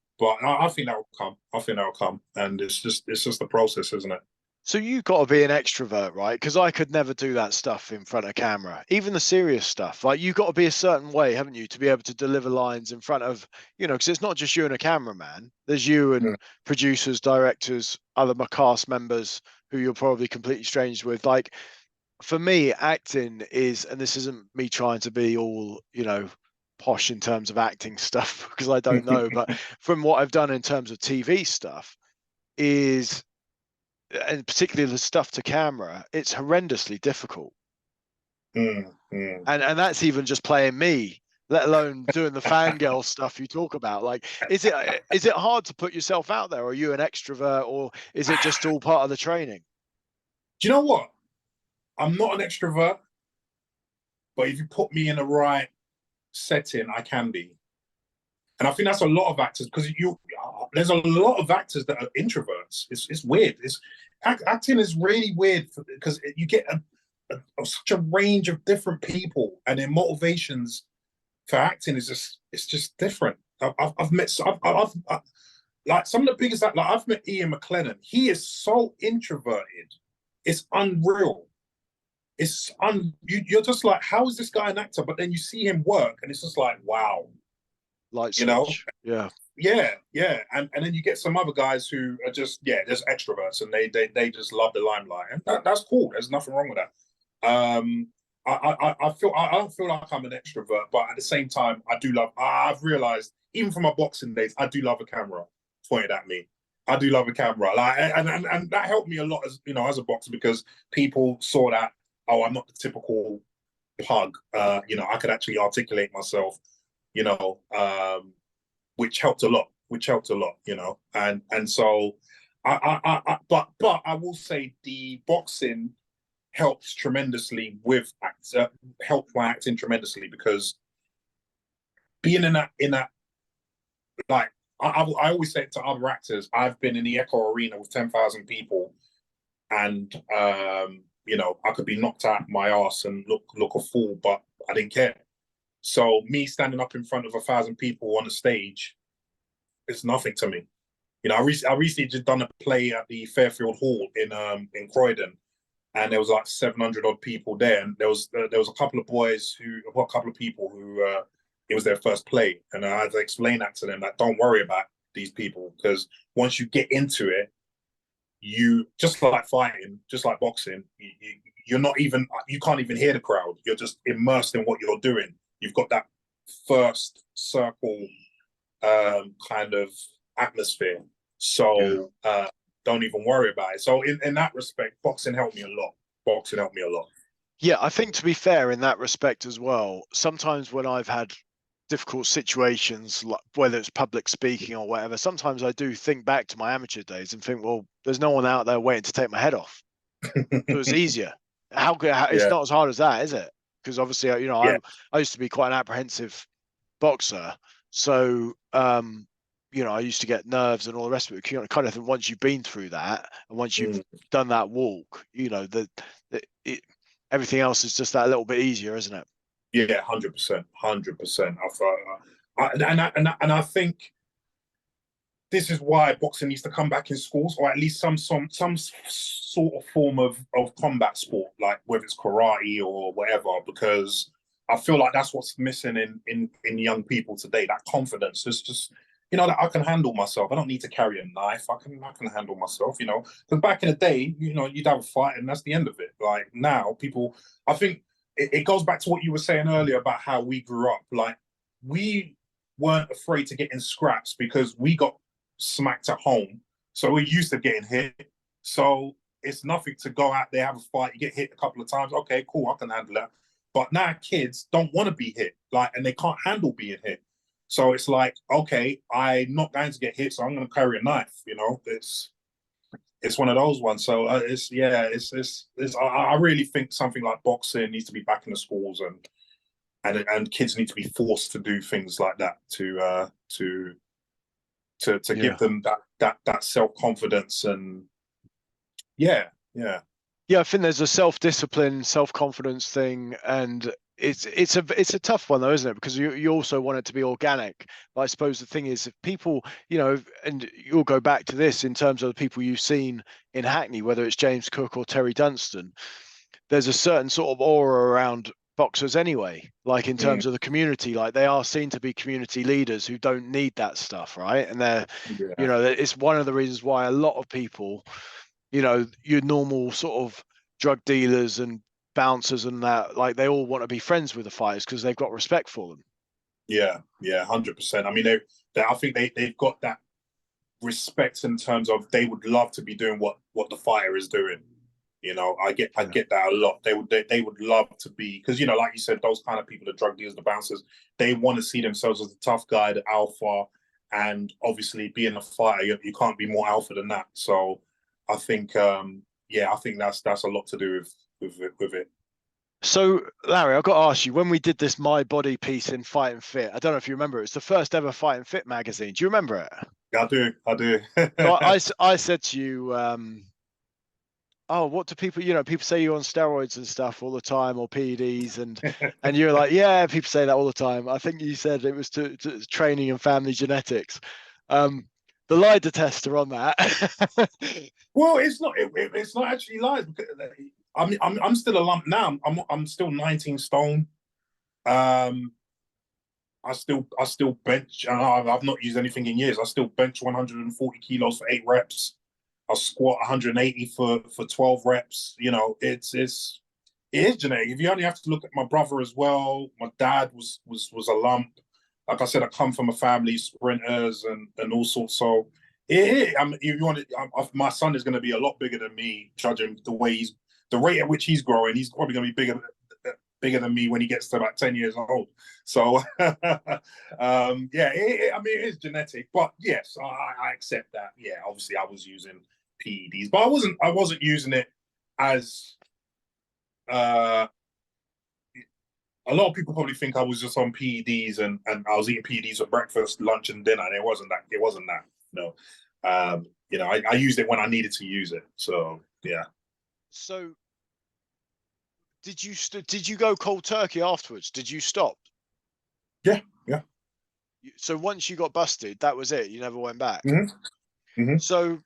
I think that will come. I think that will come, and it's just the process, isn't it? So you got to be an extrovert, right? Because I could never do that stuff in front of camera, even the serious stuff. Like you got to be a certain way, haven't you, to be able to deliver lines in front of, because it's not just you and a cameraman. There's you Mm. and producers, directors, other cast members who you're probably completely strange with. Like for me, acting is, and this isn't me trying to be all, posh in terms of acting stuff because I don't know, but from what I've done in terms of TV stuff is, and particularly the stuff to camera, it's horrendously difficult. Mm, mm. And that's even just playing me, let alone doing the fangirl stuff you talk about. Like, is it hard to put yourself out there? Or are you an extrovert, or is it just all part of the training? Do you know what? I'm not an extrovert, but if you put me in the right setting, I can be. And I think that's a lot of actors because there's a lot of actors that are introverts. It's weird. Acting is really weird because you get such a range of different people, and their motivations for acting is just it's just different. I've met like some of the biggest, like I've met Ian McKellen. He is so introverted. It's unreal. You're just like, how is this guy an actor? But then you see him work, and it's just like, wow, Light you know. switch. Yeah. Yeah, and then you get some other guys who are just extroverts, and they just love the limelight, and that's cool. There's nothing wrong with that. I don't feel like I'm an extrovert, but at the same time, I do love. I've realized even from my boxing days, I do love a camera pointed at me. I do love a camera, like, and that helped me a lot as as a boxer because people saw that. Oh, I'm not the typical pug. I could actually articulate myself. You know, which helped a lot. And so but I will say the boxing helps tremendously helped my acting tremendously because being in that like I always say it to other actors, I've been in the Echo Arena with 10,000 people, and I could be knocked out my ass and look a fool, but I didn't care. So me standing up in front of 1,000 people on the stage, it's nothing to me. I recently just done a play at the Fairfield Hall in Croydon, and there was like 700 odd people there, and there was a couple of people who it was their first play, and I had to explain that to them that don't worry about these people because once you get into it, you just like fighting, just like boxing, you can't even hear the crowd. You're just immersed in what you're doing. You've got that first circle kind of atmosphere. Yeah. So don't even worry about it. So in that respect, boxing helped me a lot. Yeah, I think to be fair in that respect as well, sometimes when I've had difficult situations, like whether it's public speaking or whatever, sometimes I do think back to my amateur days and think, well, there's no one out there waiting to take my head off. It was easier. It's Yeah, not as hard as that, is it? Because obviously, yeah. I used to be quite an apprehensive boxer, so I used to get nerves and all the rest of it. Kind of think once you've been through that and once you've Mm. done that walk, everything else is just that little bit easier, isn't it? Yeah, 100%, 100%. And I think this is why boxing needs to come back in schools, or at least some sort of form of combat sport, like whether it's karate or whatever, because I feel like that's what's missing in young people today. That confidence. It's just that I can handle myself. I don't need to carry a knife. I can handle myself. Because back in the day, you'd have a fight and that's the end of it. Like now, people. I think it goes back to what you were saying earlier about how we grew up. Like we weren't afraid to get in scraps because we got smacked at home. So we're used to getting hit. So it's nothing to go out there, have a fight, you get hit a couple of times. Okay, cool, I can handle that. But now kids don't want to be hit, and they can't handle being hit. So it's like, okay, I'm not going to get hit, so I'm going to carry a knife. It's one of those ones. So I really think something like boxing needs to be back in the schools, and kids need to be forced to do things like that to Yeah. give them that self-confidence. And yeah. Yeah, I think there's a self-discipline, self-confidence thing, and it's a tough one though, isn't it? Because you also want it to be organic. But I suppose the thing is, if people, and you'll go back to this in terms of the people you've seen in Hackney, whether it's James Cook or Terry Dunstan, there's a certain sort of aura around boxers anyway, like in Mm, terms of the community, like they are seen to be community leaders who don't need that stuff, right? And they're, yeah, it's one of the reasons why a lot of people, your normal sort of drug dealers and bouncers and that, like they all want to be friends with the fighters because they've got respect for them. yeah, 100%. I mean, I think they've got that respect in terms of they would love to be doing what the fighter is doing. I Yeah. get that a lot. They would love to be, because like you said, those kind of people, the drug dealers, the bouncers, they want to see themselves as the tough guy, the alpha, and obviously being a fighter, you can't be more alpha than that. So I think, I think that's a lot to do with it. So, Larry, I've got to ask you, when we did this My Body piece in Fight and Fit, I don't know if you remember, it's the first ever Fight and Fit magazine. Do you remember it? I do, I do. So I said to you, oh, what do people, people say you're on steroids and stuff all the time, or PEDs, and you're like, yeah, people say that all the time. I think you said it was to training and family genetics. The lie detector on that. Well, it's not actually lies, because I'm still a lump now. I'm still 19 stone. Um, I still bench, and I've not used anything in years. I still bench 140 kilos for 8 reps. I squat 180 for 12 reps. It is genetic. If you only have to look at my brother as well, my dad was a lump. Like I said, I come from a family sprinters and all sorts. So if you want my son is going to be a lot bigger than me, judging the rate at which he's growing. He's probably going to be bigger than me when he gets to about 10 years old. So, I mean, it is genetic, but yes, I accept that. Yeah, obviously, I was using PEDs, but I wasn't using it as. A lot of people probably think I was just on PEDs and I was eating PEDs for breakfast, lunch, and dinner, and it wasn't that. It wasn't that. No, I used it when I needed to use it. So yeah. So did you go cold turkey afterwards? Did you stop? Yeah, yeah. So once you got busted, that was it. You never went back. Mm-hmm. Mm-hmm. So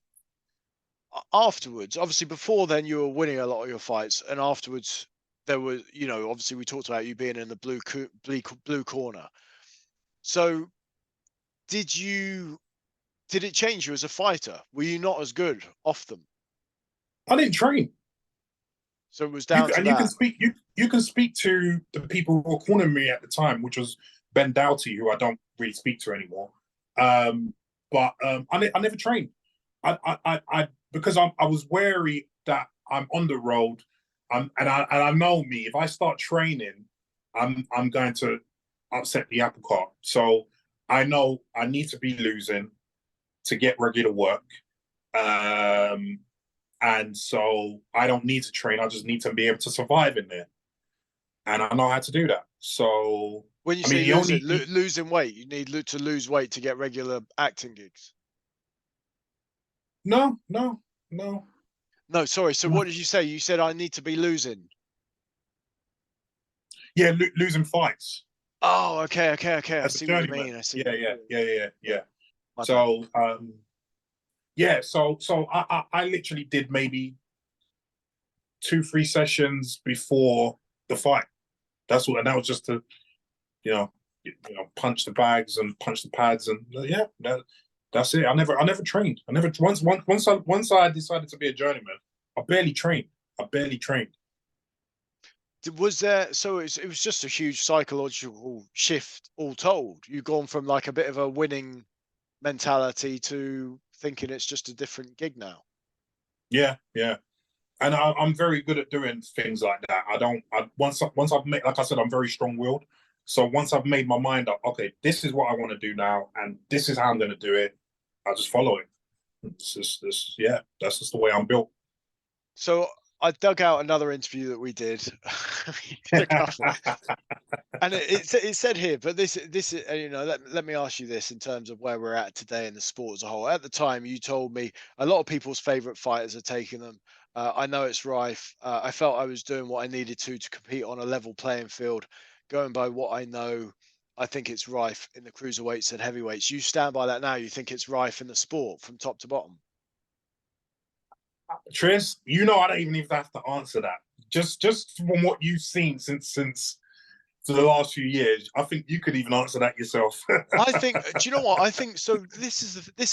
afterwards, obviously before then you were winning a lot of your fights, and afterwards there was, obviously we talked about you being in the blue corner. So did it change you as a fighter? Were you not as good off them? I didn't train. So it was You down to and you can that. speak you can speak to the people who were cornering me at the time, which was Ben Doughty, who I don't really speak to anymore. I never trained. I because I was wary that I'm on the road, and I know me. If I start training, I'm going to upset the apple cart. So I know I need to be losing to get regular work. And so I don't need to train. I just need to be able to survive in there, and I know how to do that. So When you I mean, say the only losing weight, you need to lose weight to get regular acting gigs. no, no, no, No, sorry. So no. what did you say? You said I need to be losing. Yeah, losing fights Oh, okay, okay, okay. I as a see what you journeyman. mean. I see what Yeah, you yeah, mean. yeah, yeah, yeah. My bad. So I literally did maybe 2-3 sessions before the fight. And that was just to you know punch the bags and punch the pads, and that's it. I never trained. I never once I decided to be a journeyman, I barely trained. I barely trained. Was there, so it was just a huge psychological shift all told. You've gone from like a bit of a winning mentality to thinking it's just a different gig now. Yeah, yeah. And I'm very good at doing things like that. I don't. Once I've made, like I said, I'm very strong willed. So once I've made my mind up, okay, this is what I want to do now, and this is how I'm going to do it. I just follow it. It's just this. Yeah, that's just the way I'm built. So I dug out another interview that we did. We did a couple. And it said here, but this is, let me ask you this in terms of where we're at today in the sport as a whole. At the time, you told me a lot of people's favorite fighters are taking them. I know it's rife. I felt I was doing what I needed to compete on a level playing field. Going by what I know, I think it's rife in the cruiserweights and heavyweights. You stand by that now? You think it's rife in the sport from top to bottom? Tris, you know I don't even have to answer that. Just from what you've seen since for the last few years, I think you could even answer that yourself. I think. Do you know what I think? So this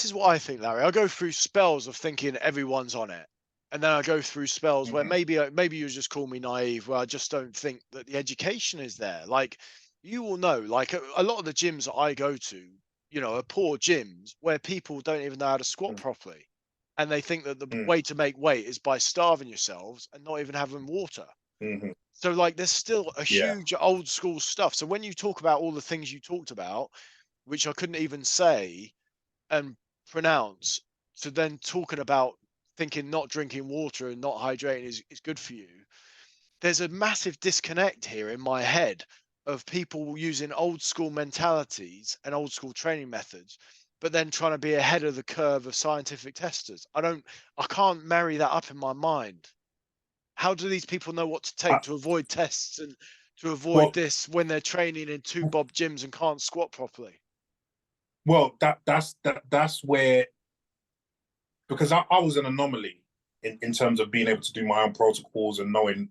is what I think, Larry. I go through spells of thinking everyone's on it, and then I go through spells where Mhm, maybe you just call me naive, where I just don't think that the education is there. Like you will know, like a lot of the gyms that I go to, are poor gyms where people don't even know how to squat mhm, properly, and they think that the mhm, way to make weight is by starving yourselves and not even having water. mhm. So like there's still a Yeah. huge old school stuff. So when you talk about all the things you talked about, which I couldn't even say and pronounce, to then talking about thinking not drinking water and not hydrating is good for you. There's a massive disconnect here in my head of people using old school mentalities and old school training methods, but then trying to be ahead of the curve of scientific testers. I can't marry that up in my mind. How do these people know what to take I, to avoid tests and to avoid well, this when they're training in two bob gyms and can't squat properly? that's where, because I was an anomaly in terms of being able to do my own protocols and knowing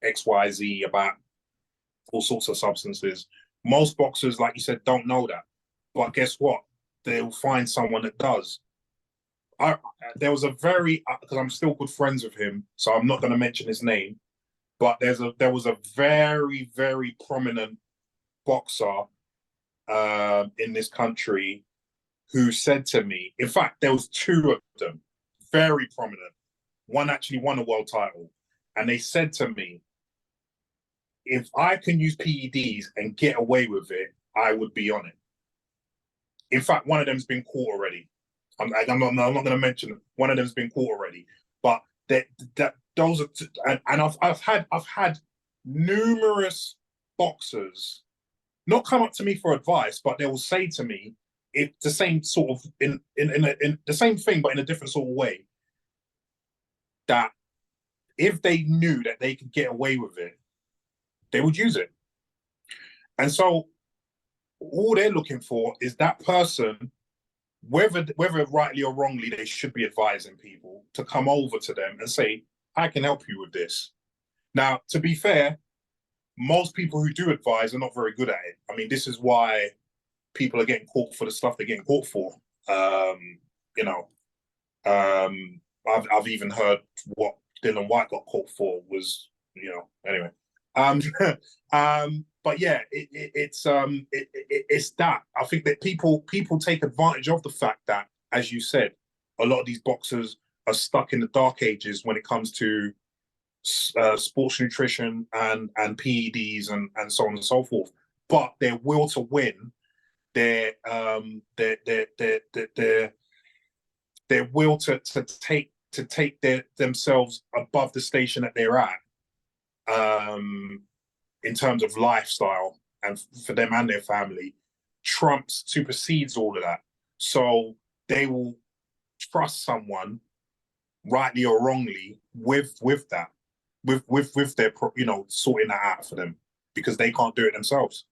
XYZ about all sorts of substances. Most boxers, like you said, don't know that. But guess what? They'll find someone that does. I There was a very, because I'm still good friends with him, so I'm not going to mention his name. But there was a very prominent boxer in this country who said to me, in fact, there was two of them, very prominent. One actually won a world title, and they said to me, if I can use PEDs and get away with it, I would be on it. In fact, one of them's been caught already. I'm not going to mention it. One of them's been caught already. But that those are, and I've had numerous boxers not come up to me for advice, but they will say to me, if the same sort of in the same thing, but in a different sort of way, that if they knew that they could get away with it, they would use it. And so all they're looking for is that person, whether rightly or wrongly, they should be advising people to come over to them and say, I can help you with this. Now, to be fair, most people who do advise are not very good at it. I mean, this is why people are getting caught for the stuff they're getting caught for. You know, I've even heard what Dylan White got caught for was, anyway. Um, but yeah, it's that. I think that people take advantage of the fact that, as you said, a lot of these boxers are stuck in the dark ages when it comes to sports nutrition and PEDs and so on and so forth. But their will to win, their will to take themselves above the station that they're at, in terms of lifestyle and for them and their family, supersedes all of that. So they will trust someone, rightly or wrongly, with that, with their sorting that out for them because they can't do it themselves.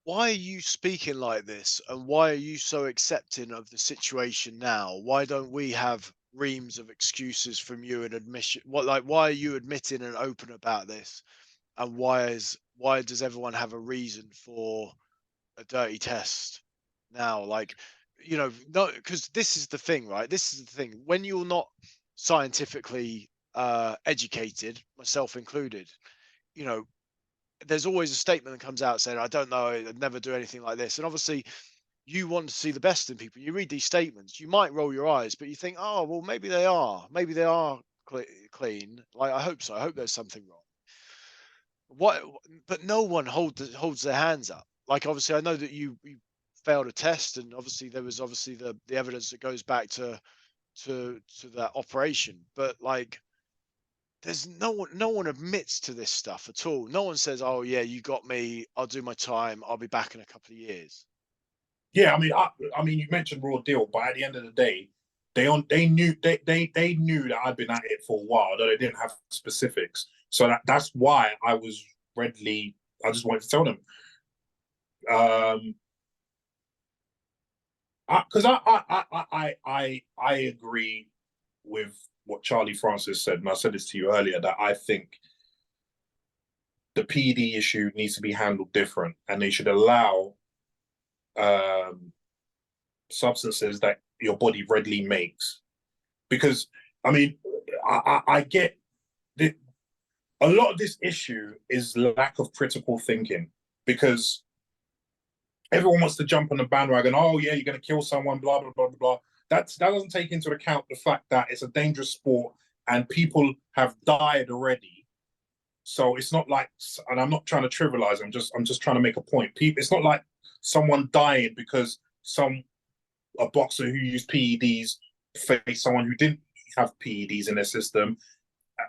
Why are you speaking like this? And why are you so accepting of the situation now? Why don't we have reams of excuses from you and admission? Why are you admitting and open about this? And why does everyone have a reason for a dirty test now? Like, no, because this is the thing, right? This is the thing. When you're not scientifically educated, myself included, you know, there's always a statement that comes out saying, I don't know, I'd never do anything like this. And obviously, you want to see the best in people. You read these statements, you might roll your eyes, but you think, oh, well, maybe they are. Maybe they are clean. Like, I hope so. I hope there's something wrong. What? But no one holds their hands up. Like, obviously, I know that you failed a test, and obviously there was obviously the evidence that goes back to that operation. But like, there's no one admits to this stuff at all. No one says, "Oh yeah, you got me. I'll do my time. I'll be back in a couple of years." Yeah, I mean, you mentioned Raw Deal, but at the end of the day, They knew they knew that I'd been at it for a while, though they didn't have specifics. So that's why I was readily. I just wanted to tell them. Because I agree with what Charlie Francis said, and I said this to you earlier, that I think the PD issue needs to be handled different, and they should allow substances that your body readily makes. Because I mean, I get that a lot of this issue is lack of critical thinking, because everyone wants to jump on the bandwagon. Oh yeah, you're going to kill someone, blah blah blah blah. That doesn't take into account the fact that it's a dangerous sport and people have died already. So it's not like, and I'm not trying to trivialize. I'm just trying to make a point. People, it's not like someone died because a boxer who used PEDs faced someone who didn't have PEDs in their system,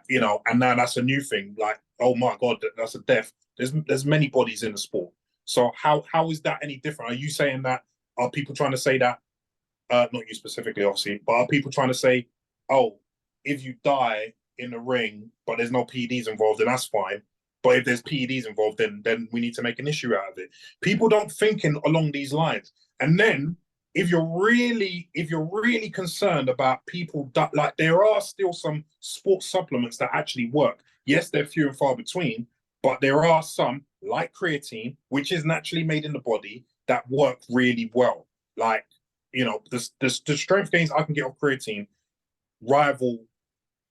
you know, and now that's a new thing. Like, oh my god, that's a death. There's many bodies in the sport. So how is that any different? Are you saying that? Are people trying to say that? Not you specifically, obviously, but are people trying to say, oh, if you die in the ring, but there's no PEDs involved, then that's fine. But if there's PEDs involved, then we need to make an issue out of it. People don't think along these lines. And then if you're really concerned about people that, like, there are still some sports supplements that actually work. Yes, they're few and far between, but there are some, like creatine, which is naturally made in the body, that work really well. Like, you know, the strength gains I can get off creatine rival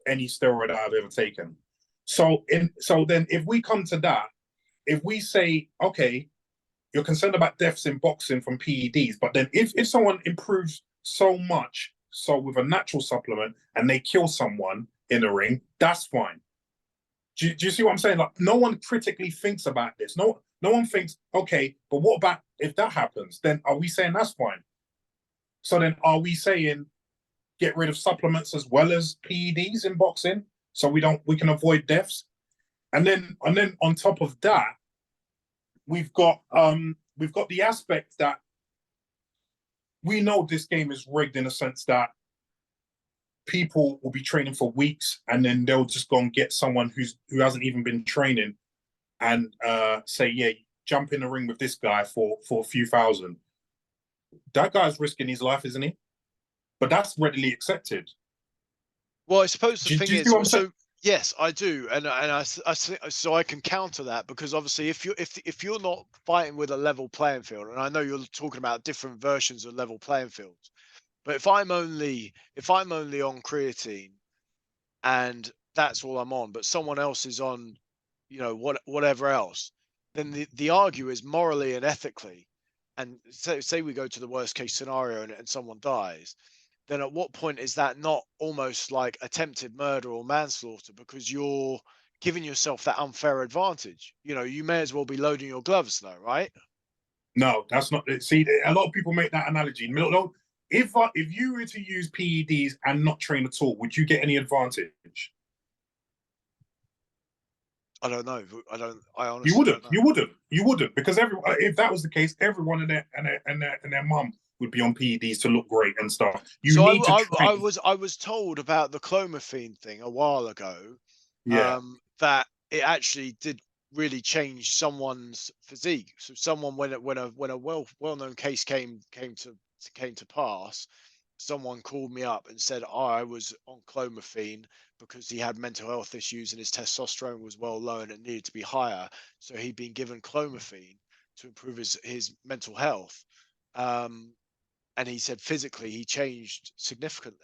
any steroid I've ever taken. So then if we come to that, if we say, okay, you're concerned about deaths in boxing from PEDs, but then if someone improves so much, so with a natural supplement, and they kill someone in the ring, that's fine. Do you see what I'm saying? Like, no one critically thinks about this. No one thinks, okay, but what about if that happens? Then are we saying that's fine? So then are we saying get rid of supplements as well as PEDs in boxing so we can avoid deaths? And then on top of that, we've got the aspect that we know this game is rigged, in a sense that people will be training for weeks and then they'll just go and get someone who hasn't even been training and say, yeah, jump in the ring with this guy for a few thousand. That guy's risking his life, isn't he? But that's readily accepted. Well, I suppose the Do thing you see is, what I'm saying? so yes, I do, and so I can counter that, because obviously, if you're not fighting with a level playing field, and I know you're talking about different versions of level playing fields, but if I'm only on creatine and that's all I'm on, but someone else is on, whatever else, then the argue is morally and ethically, and say we go to the worst case scenario and someone dies, then at what point is that not almost like attempted murder or manslaughter, because you're giving yourself that unfair advantage? You may as well be loading your gloves though, right? No, that's not. See, a lot of people make that analogy. No, if you were to use PEDs and not train at all, would you get any advantage? I don't know. I You honestly don't wouldn't. know. You wouldn't, because if that was the case, everyone and their mum would be on PEDs to look great and stuff. You So need to train. I was told about the clomiphene thing a while ago, Yeah. that it actually did really change someone's physique. So someone, when a well-known case came to pass, someone called me up and said, oh, I was on clomiphene because he had mental health issues and his testosterone was well low and it needed to be higher. So he'd been given clomiphene to improve his mental health. Um, and he said physically he changed significantly.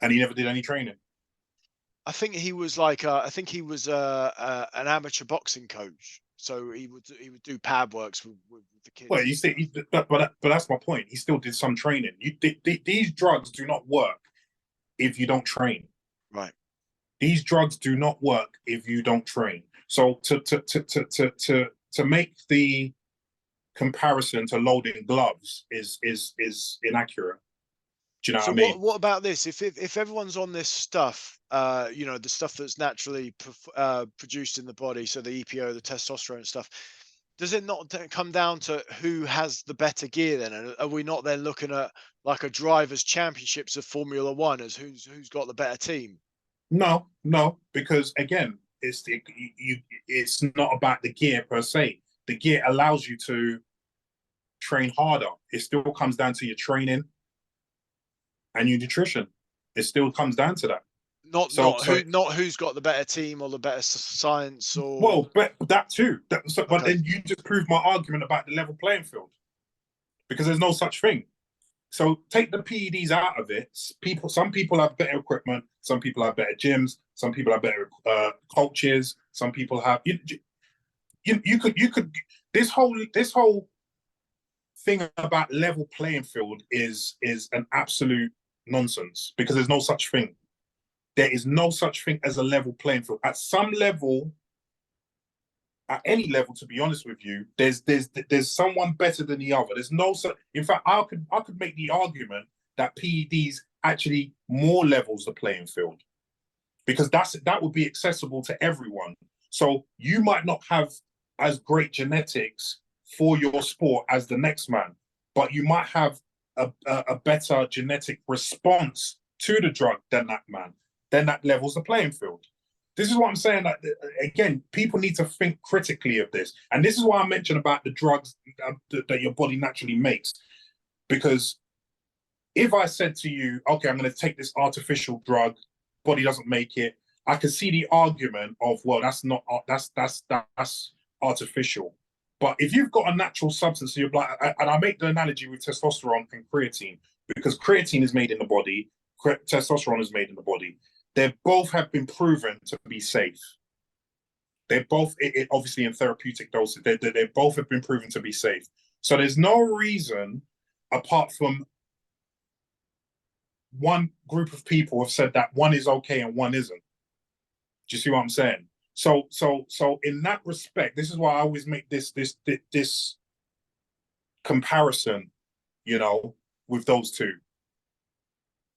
And he never did any training. I think he was an amateur boxing coach, so he would do pad works with the Well, kids and you see, stuff. but that's my point. He still did some training. These drugs do not work if you don't train. Right. These drugs do not work if you don't train. So to make the comparison to loading gloves is inaccurate. Do you know what So I mean? what about this? If everyone's on this stuff, the stuff that's naturally produced in the body, so the EPO, the testosterone stuff, does it not come down to who has the better gear then? And are we not then looking at like a drivers' championships of Formula One as who's got the better team? No, no, because again, it's not about the gear per se. The gear allows you to train harder. It still comes down to your training and your nutrition. It still comes down to that. Not So, not so who not who's got the better team or the better science or but that too. But okay. then you just proved my argument about the level playing field because there's no such thing. So take the PEDs out of it. Some people have better equipment. Some people have better gyms. Some people have better coaches. Some people have you could this whole thing about level playing field is an absolute nonsense because there's no such thing. There is no such thing as a level playing field. At some level, at any level, to be honest with you, there's someone better than the other. There's no such. In fact, I could make the argument that PEDs actually more levels the playing field because that would be accessible to everyone. So you might not have as great genetics for your sport as the next man, but you might have a better genetic response to the drug than that man. Then that levels the playing field. This is what I'm saying. That again, people need to think critically of this, and this is why I mentioned about the drugs that your body naturally makes. Because if I said to you, "Okay, I'm going to take this artificial drug, body doesn't make it," I can see the argument of, "Well, that's not that's artificial." But if you've got a natural substance in your blood, and I make the analogy with testosterone and creatine, because creatine is made in the body, testosterone is made in the body. They both have been proven to be safe. They're both, obviously in therapeutic doses, they both have been proven to be safe. So there's no reason, apart from one group of people have said that one is okay and one isn't. Do you see what I'm saying? So in that respect, this is why I always make this comparison, with those two.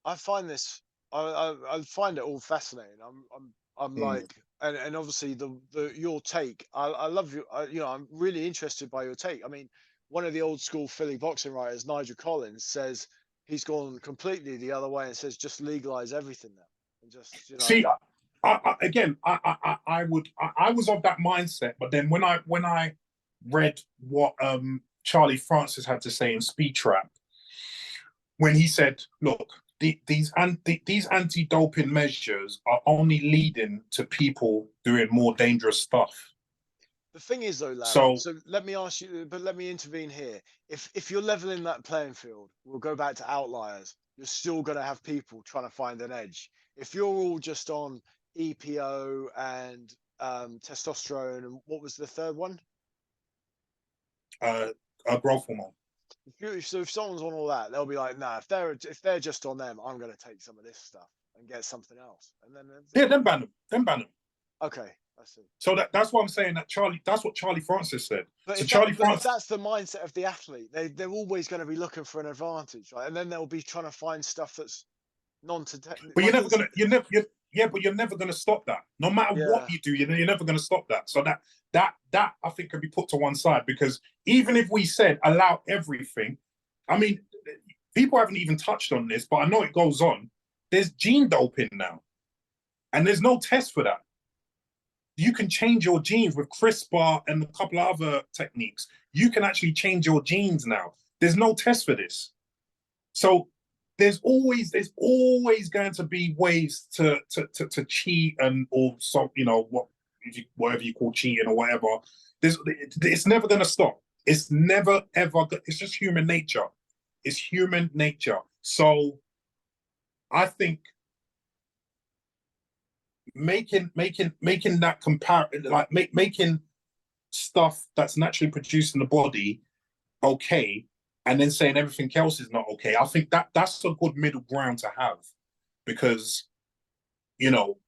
I find this I find it all fascinating. I'm Mm. like and obviously the your take. I love you. I'm really interested by your take. I mean, one of the old school Philly boxing writers, Nigel Collins, says he's gone completely the other way and says just legalize everything now and just See, again, I was of that mindset, but then when I read what Charlie Francis had to say in Speed Trap, when he said, "Look, these anti-doping measures are only leading to people doing more dangerous stuff." The thing is, though, Larry. So, So let me ask you, but let me intervene here. If you're leveling that playing field, we'll go back to outliers. You're still going to have people trying to find an edge. If you're all just on EPO and testosterone, and what was the third one? uh, a growth hormone. So if someone's on all that, they'll be like, nah. If they're just on them, I'm going to take some of this stuff and get something else, and then that's Yeah, it. then ban them. Then ban them. Okay, I see. So that's what I'm saying. That's what Charlie Francis said. But So if that, Charlie but if Francis, that's the mindset of the athlete, they're always going to be looking for an advantage, right? And then they'll be trying to find stuff that's but you're like never it's gonna, yeah, but you're never gonna stop that. No matter what yeah. you do, you're never gonna stop that. So that I think can be put to one side because even if we said allow everything, I mean, people haven't even touched on this, but I know it goes on. There's gene doping now, and there's no test for that. You can change your genes with CRISPR and a couple of other techniques. You can actually change your genes now. There's no test for this. So there's always going to be ways to cheat and or so whatever you call cheating or whatever. It's never going to stop. It's never ever. It's just human nature. It's human nature. So I think making that like making stuff that's naturally produced in the body okay, and then saying everything else is not okay. I think that's a good middle ground to have because you know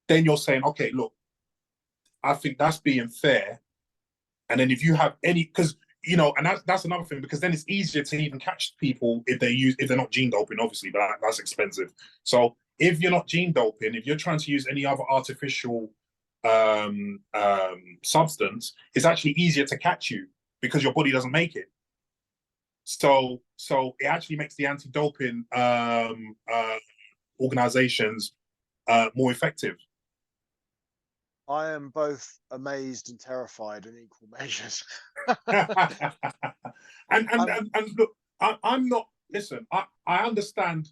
then you're saying, okay, look, I think that's being fair. And then if you have any, because and that's another thing because then it's easier to even catch people if they're not gene doping, obviously, but that's expensive. So if you're not gene doping, if you're trying to use any other artificial substance, it's actually easier to catch you because your body doesn't make it. So it actually makes the anti-doping organizations more effective. I am both amazed and terrified in equal measures. And look, I'm not. Listen, I understand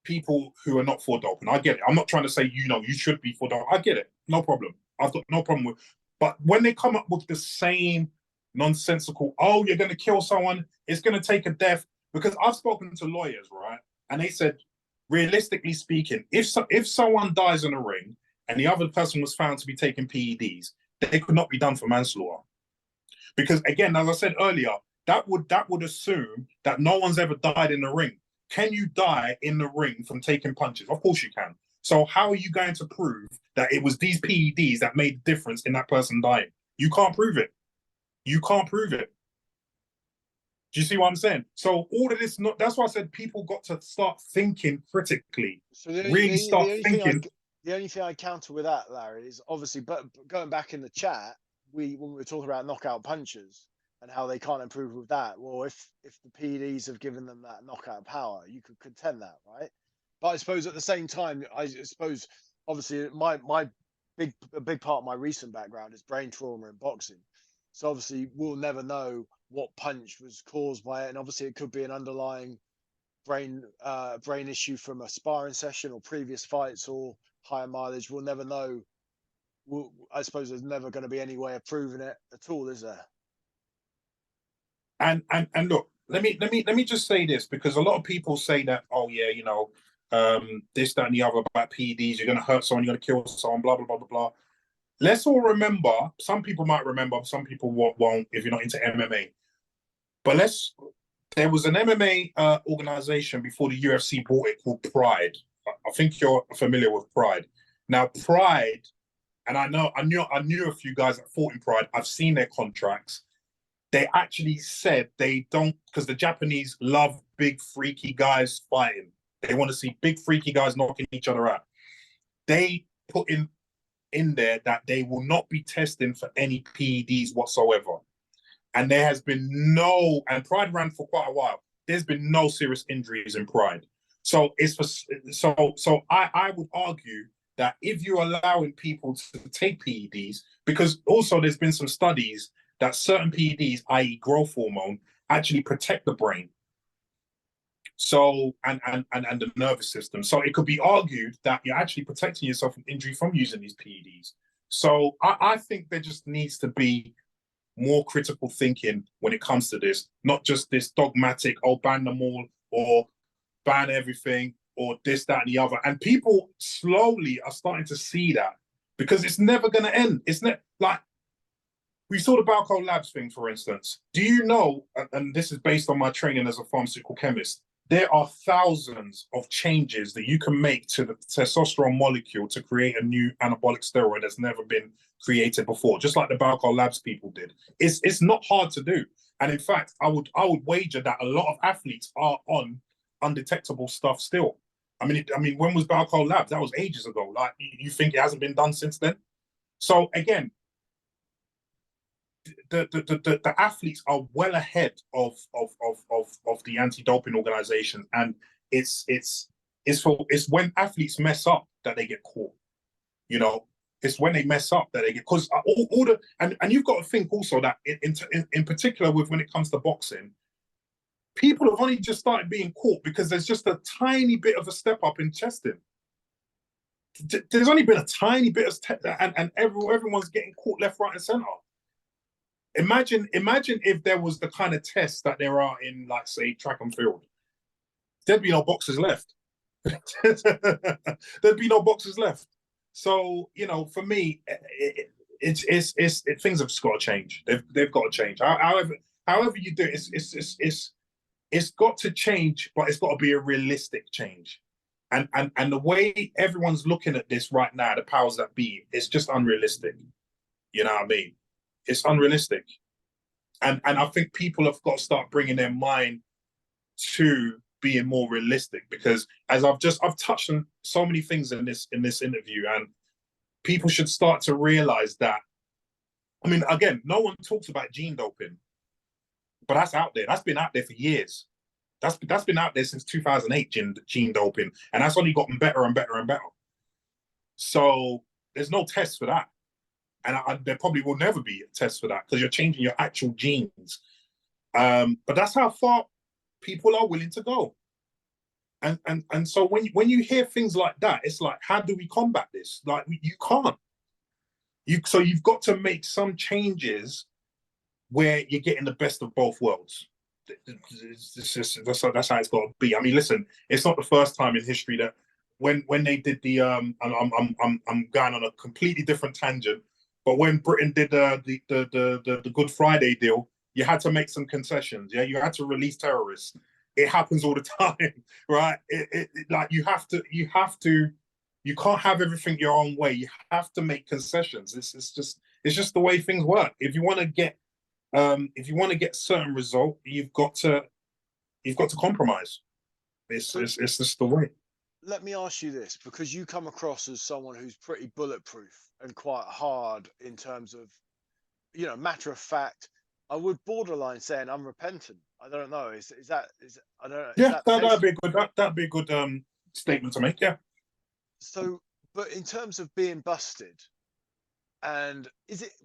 people who are not for doping. I get it. I'm not trying to say you should be for doping. I get it. No problem. I've got no problem with. But when they come up with the same nonsensical, oh, you're going to kill someone, it's going to take a death. Because I've spoken to lawyers, right, and they said, realistically speaking, if someone dies in a ring and the other person was found to be taking PEDs, they could not be done for manslaughter. Because again, as I said earlier, that would assume that no one's ever died in the ring. Can you die in the ring from taking punches? Of course you can. So how are you going to prove that it was these PEDs that made the difference in that person dying? You can't prove it. You can't prove it. Do you see what I'm saying? So all of this, that's why I said people got to start thinking critically. So the Really the, start the only thing I thinking. the only thing I counter with that, Larry, is obviously, but going back in the chat, when we were talking about knockout punches and how they can't improve with that. Well, if the PEDs have given them that knockout power, you could contend that, right? But I suppose at the same time, I suppose obviously my a big part of my recent background is brain trauma and boxing. So obviously we'll never know what punch was caused by it, and obviously it could be an underlying brain issue from a sparring session or previous fights or higher mileage. We'll never know. I suppose there's never going to be any way of proving it at all, is there? And look, let me just say this, because a lot of people say that, oh yeah, this, that, and the other about PEDs, you're gonna hurt someone, you're gonna kill someone, blah blah blah blah blah. Let's all remember, some people might remember, some people won't if you're not into MMA. But there was an MMA organization before the UFC bought it called Pride. I think you're familiar with Pride. Now, Pride, and I knew a few guys that fought in Pride. I've seen their contracts. They actually said they don't, because the Japanese love big freaky guys fighting. They want to see big freaky guys knocking each other out. They put in there that they will not be testing for any PEDs whatsoever. And there has been and Pride ran for quite a while. There's been no serious injuries in Pride. So I would argue that if you're allowing people to take PEDs, because also there's been some studies that certain PEDs, i.e. growth hormone, actually protect the brain. So and the nervous system. So it could be argued that you're actually protecting yourself from injury from using these PEDs. So I think there just needs to be more critical thinking when it comes to this, not just this dogmatic, oh, ban them all or ban everything or this, that, and the other. And people slowly are starting to see that, because it's never going to end. It's not like we saw the Balco Labs thing, for instance. Do you know, and this is based on my training as a pharmaceutical chemist, there are thousands of changes that you can make to the testosterone molecule to create a new anabolic steroid that's never been created before, just like the Balco Labs people did. It's not hard to do. And in fact, I would wager that a lot of athletes are on undetectable stuff still. I mean, when was Balco Labs? That was ages ago. Like, you think it hasn't been done since then? So again, the athletes are well ahead of the anti-doping organization, and it's when athletes mess up that they get caught. It's when they mess up that they get, because all the and you've got to think also that in particular with when it comes to boxing, people have only just started being caught because there's just a tiny bit of a step up in testing. There's only been a tiny bit of and everyone's getting caught left, right, and center. Imagine if there was the kind of tests that there are in, like, say, track and field. There'd be no boxers left. There'd be no boxers left. So, for me, things have just got to change. They've got to change. However you do it, it's got to change, but it's got to be a realistic change. And the way everyone's looking at this right now, the powers that be, it's just unrealistic. You know what I mean? It's unrealistic. And I think people have got to start bringing their mind to being more realistic, because as I've touched on so many things in this interview, and people should start to realize that, I mean, again, no one talks about gene doping, but that's out there. That's been out there for years. That's been out there since 2008, gene doping, and that's only gotten better and better and better. So there's no test for that, and there probably will never be a test for that because you're changing your actual genes. But that's how far people are willing to go. And so when you hear things like that, it's like, how do we combat this? Like, you can't. So you've got to make some changes where you're getting the best of both worlds. That's how it's got to be. I mean, listen, it's not the first time in history that when they did the I'm going on a completely different tangent, but when Britain did the Good Friday deal, you had to make some concessions. Yeah, you had to release terrorists. It happens all the time, right? Like you can't have everything your own way. You have to make concessions. It's just the way things work. If you want to get certain result, you've got to compromise. It's just the way. Let me ask you this, because you come across as someone who's pretty bulletproof and quite hard in terms of, matter of fact. I would borderline saying unrepentant. I don't know. Is that I don't know. Yeah, that'd be a good statement to make. Yeah. So, but in terms of being busted, and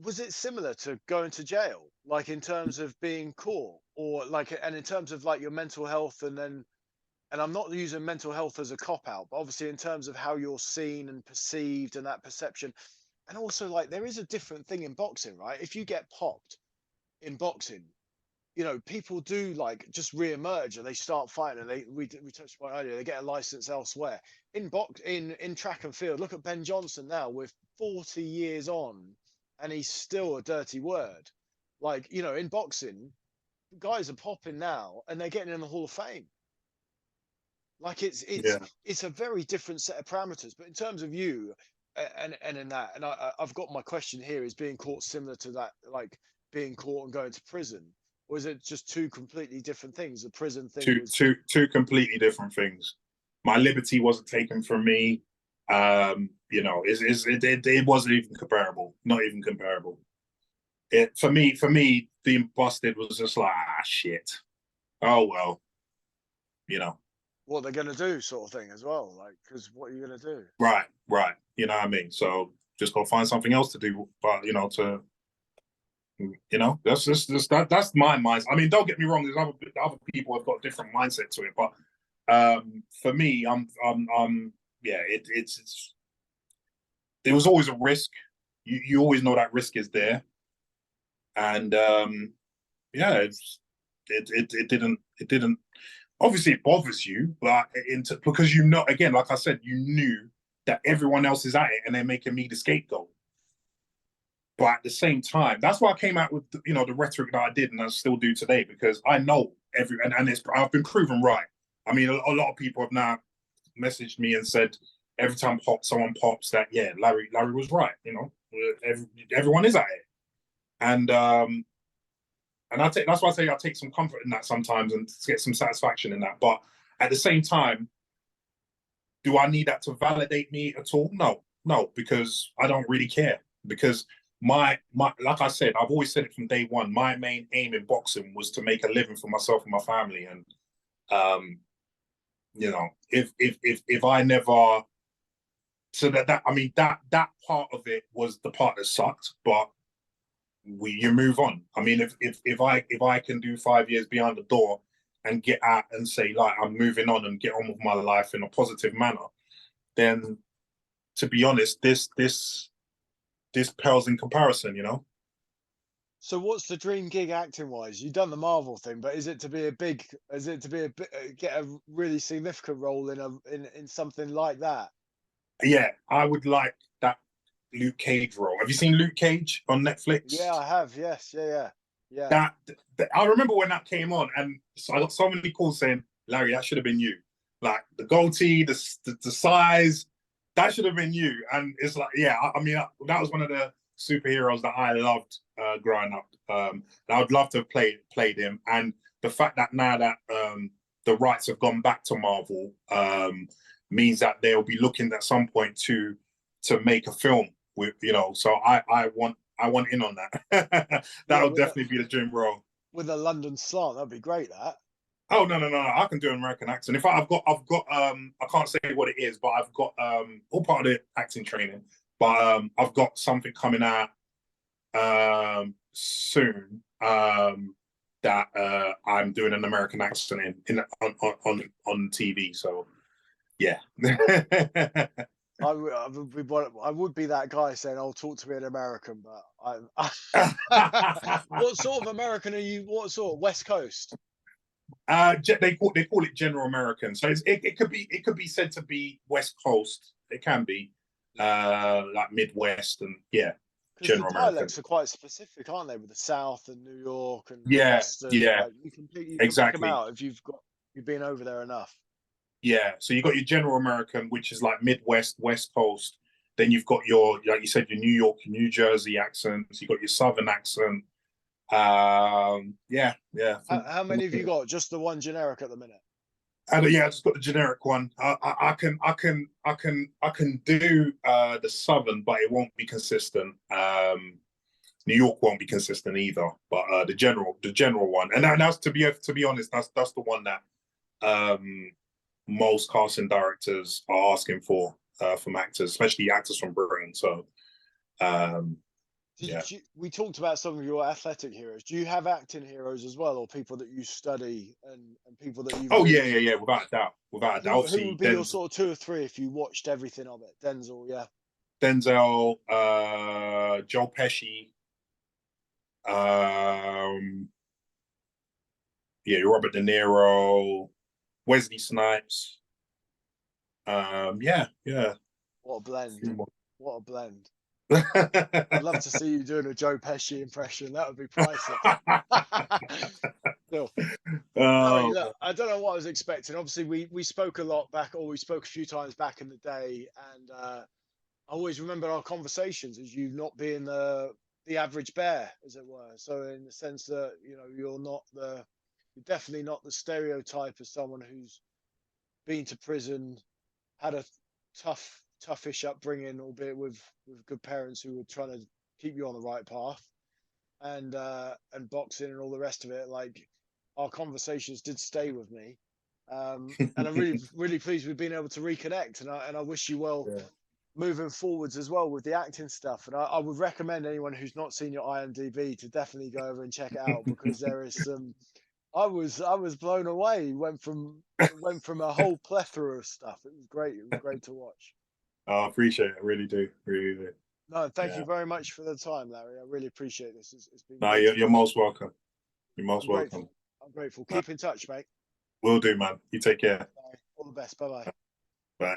was it similar to going to jail, like in terms of being caught, or like, and in terms of like your mental health, and I'm not using mental health as a cop out, but obviously in terms of how you're seen and perceived and that perception, and also like there is a different thing in boxing, right? If you get popped in boxing, people do like just re-emerge and they start fighting, and we touched on earlier, they get a license elsewhere. In track and field, look at Ben Johnson now with 40 years on, and he's still a dirty word. Like, in boxing, guys are popping now and they're getting in the Hall of Fame. Like it's a very different set of parameters. But in terms of you, and in that, and I've got my question here: is being caught similar to that, like being caught and going to prison, or is it just two completely different things? The prison thing was two completely different things. My liberty wasn't taken from me. It wasn't even comparable. Not even comparable. For me, being busted was just like, shit. Oh well, what they're gonna do, sort of thing as well. Like, because what are you gonna do? Right. You know what I mean? So just go find something else to do. But that's just that's my mind. I mean, don't get me wrong. There's other people have got a different mindset to it, but for me, it's there was always a risk. You always know that risk is there, and it didn't. Obviously, it bothers you, but because again, like I said, you knew that everyone else is at it, and they're making me the scapegoat. But at the same time, that's why I came out with the rhetoric that I did, and I still do today, because I know I've been proven right. I mean, a lot of people have now messaged me and said every time someone pops that, yeah, Larry was right. Everyone is at it, and that's why I say I take some comfort in that sometimes and get some satisfaction in that. But at the same time, do I need that to validate me at all? No, because I don't really care. Because my like I said, I've always said it from day one. My main aim in boxing was to make a living for myself and my family, and if I never, so that I mean that part of it was the part that sucked, but you move on. I mean, if I can do 5 years behind the door and get out and say, like, I'm moving on and get on with my life in a positive manner, then to be honest, this pales in comparison, So what's the dream gig acting wise? You've done the Marvel thing, but is it to get a really significant role in something like that? Yeah, I would like that Luke Cage role. Have you seen Luke Cage on Netflix? Yeah, I have. Yes, yeah. That I remember when that came on, and so I got so many calls saying, Larry, that should have been you. Like the goatee, the size, that should have been you. And it's like, yeah, I mean, that was one of the superheroes that I loved growing up. And I would love to have played him. And the fact that now that the rights have gone back to Marvel means that they'll be looking at some point to make a film with, so I want in on that. That'll definitely be the dream role. with a London slant. That'd be great. That. Oh no! I can do an American accent. In fact, I've got I can't say what it is, but I've got all part of the acting training. But I've got something coming out soon that I'm doing an American accent in on TV. So yeah. I would be that guy saying, "Oh, talk to me in American," but what sort of American are you? What sort? West Coast? They call it General American, so it could be said to be West Coast. It can be like Midwest and yeah, Because the General American. dialects are quite specific, aren't they? With the South and New York and Yeah, Boston, yeah, like you can pick them exactly. out if you've been over there enough. Yeah, so you got your General American, which is like Midwest, West Coast. Then you've got your, like you said, your New York, your New Jersey accents. You got your Southern accent. Yeah, yeah. How many have you got? Just the one generic at the minute. And yeah, I just got the generic one. I can do the Southern, but it won't be consistent. New York won't be consistent either. But the general one, and that's to be honest, that's the one that most casting directors are asking for from actors, especially actors from Britain. So yeah. We talked about some of your athletic heroes. Do you have acting heroes as well, or people that you study and people that you Oh really? yeah, without a doubt, without a doubt. Who Obviously, would be your sort of two or three if you watched everything of it? Denzel, yeah. Denzel, Joe Pesci, yeah, Robert De Niro, Wesley Snipes. Yeah, yeah. What a blend! What a blend! I'd love to oh, see you doing a Joe Pesci impression. That would be priceless. Still, Larry, look, I don't know what I was expecting. Obviously, we spoke a lot back, or we spoke a few times back in the day, and I always remember our conversations as you not being the average bear, as it were. So in the sense that you're definitely not the stereotype of someone who's been to prison, had a toughish upbringing, albeit with good parents who were trying to keep you on the right path, and boxing and all the rest of it. Like our conversations did stay with me, and I'm really pleased we've been able to reconnect. And I wish you well yeah. moving forwards as well with the acting stuff. And I would recommend anyone who's not seen your IMDb to definitely go over and check it out because there is some. I was blown away. Went from a whole plethora of stuff. It was great. It was great to watch. I appreciate it. I really do. Really do. No, thank Yeah. you very much for the time, Larry. I really appreciate this. It's been No, good. you're most welcome. You're most I'm welcome. grateful. I'm grateful. No, Keep in touch, mate. will do, man. You take care. All the best. Bye bye. Bye.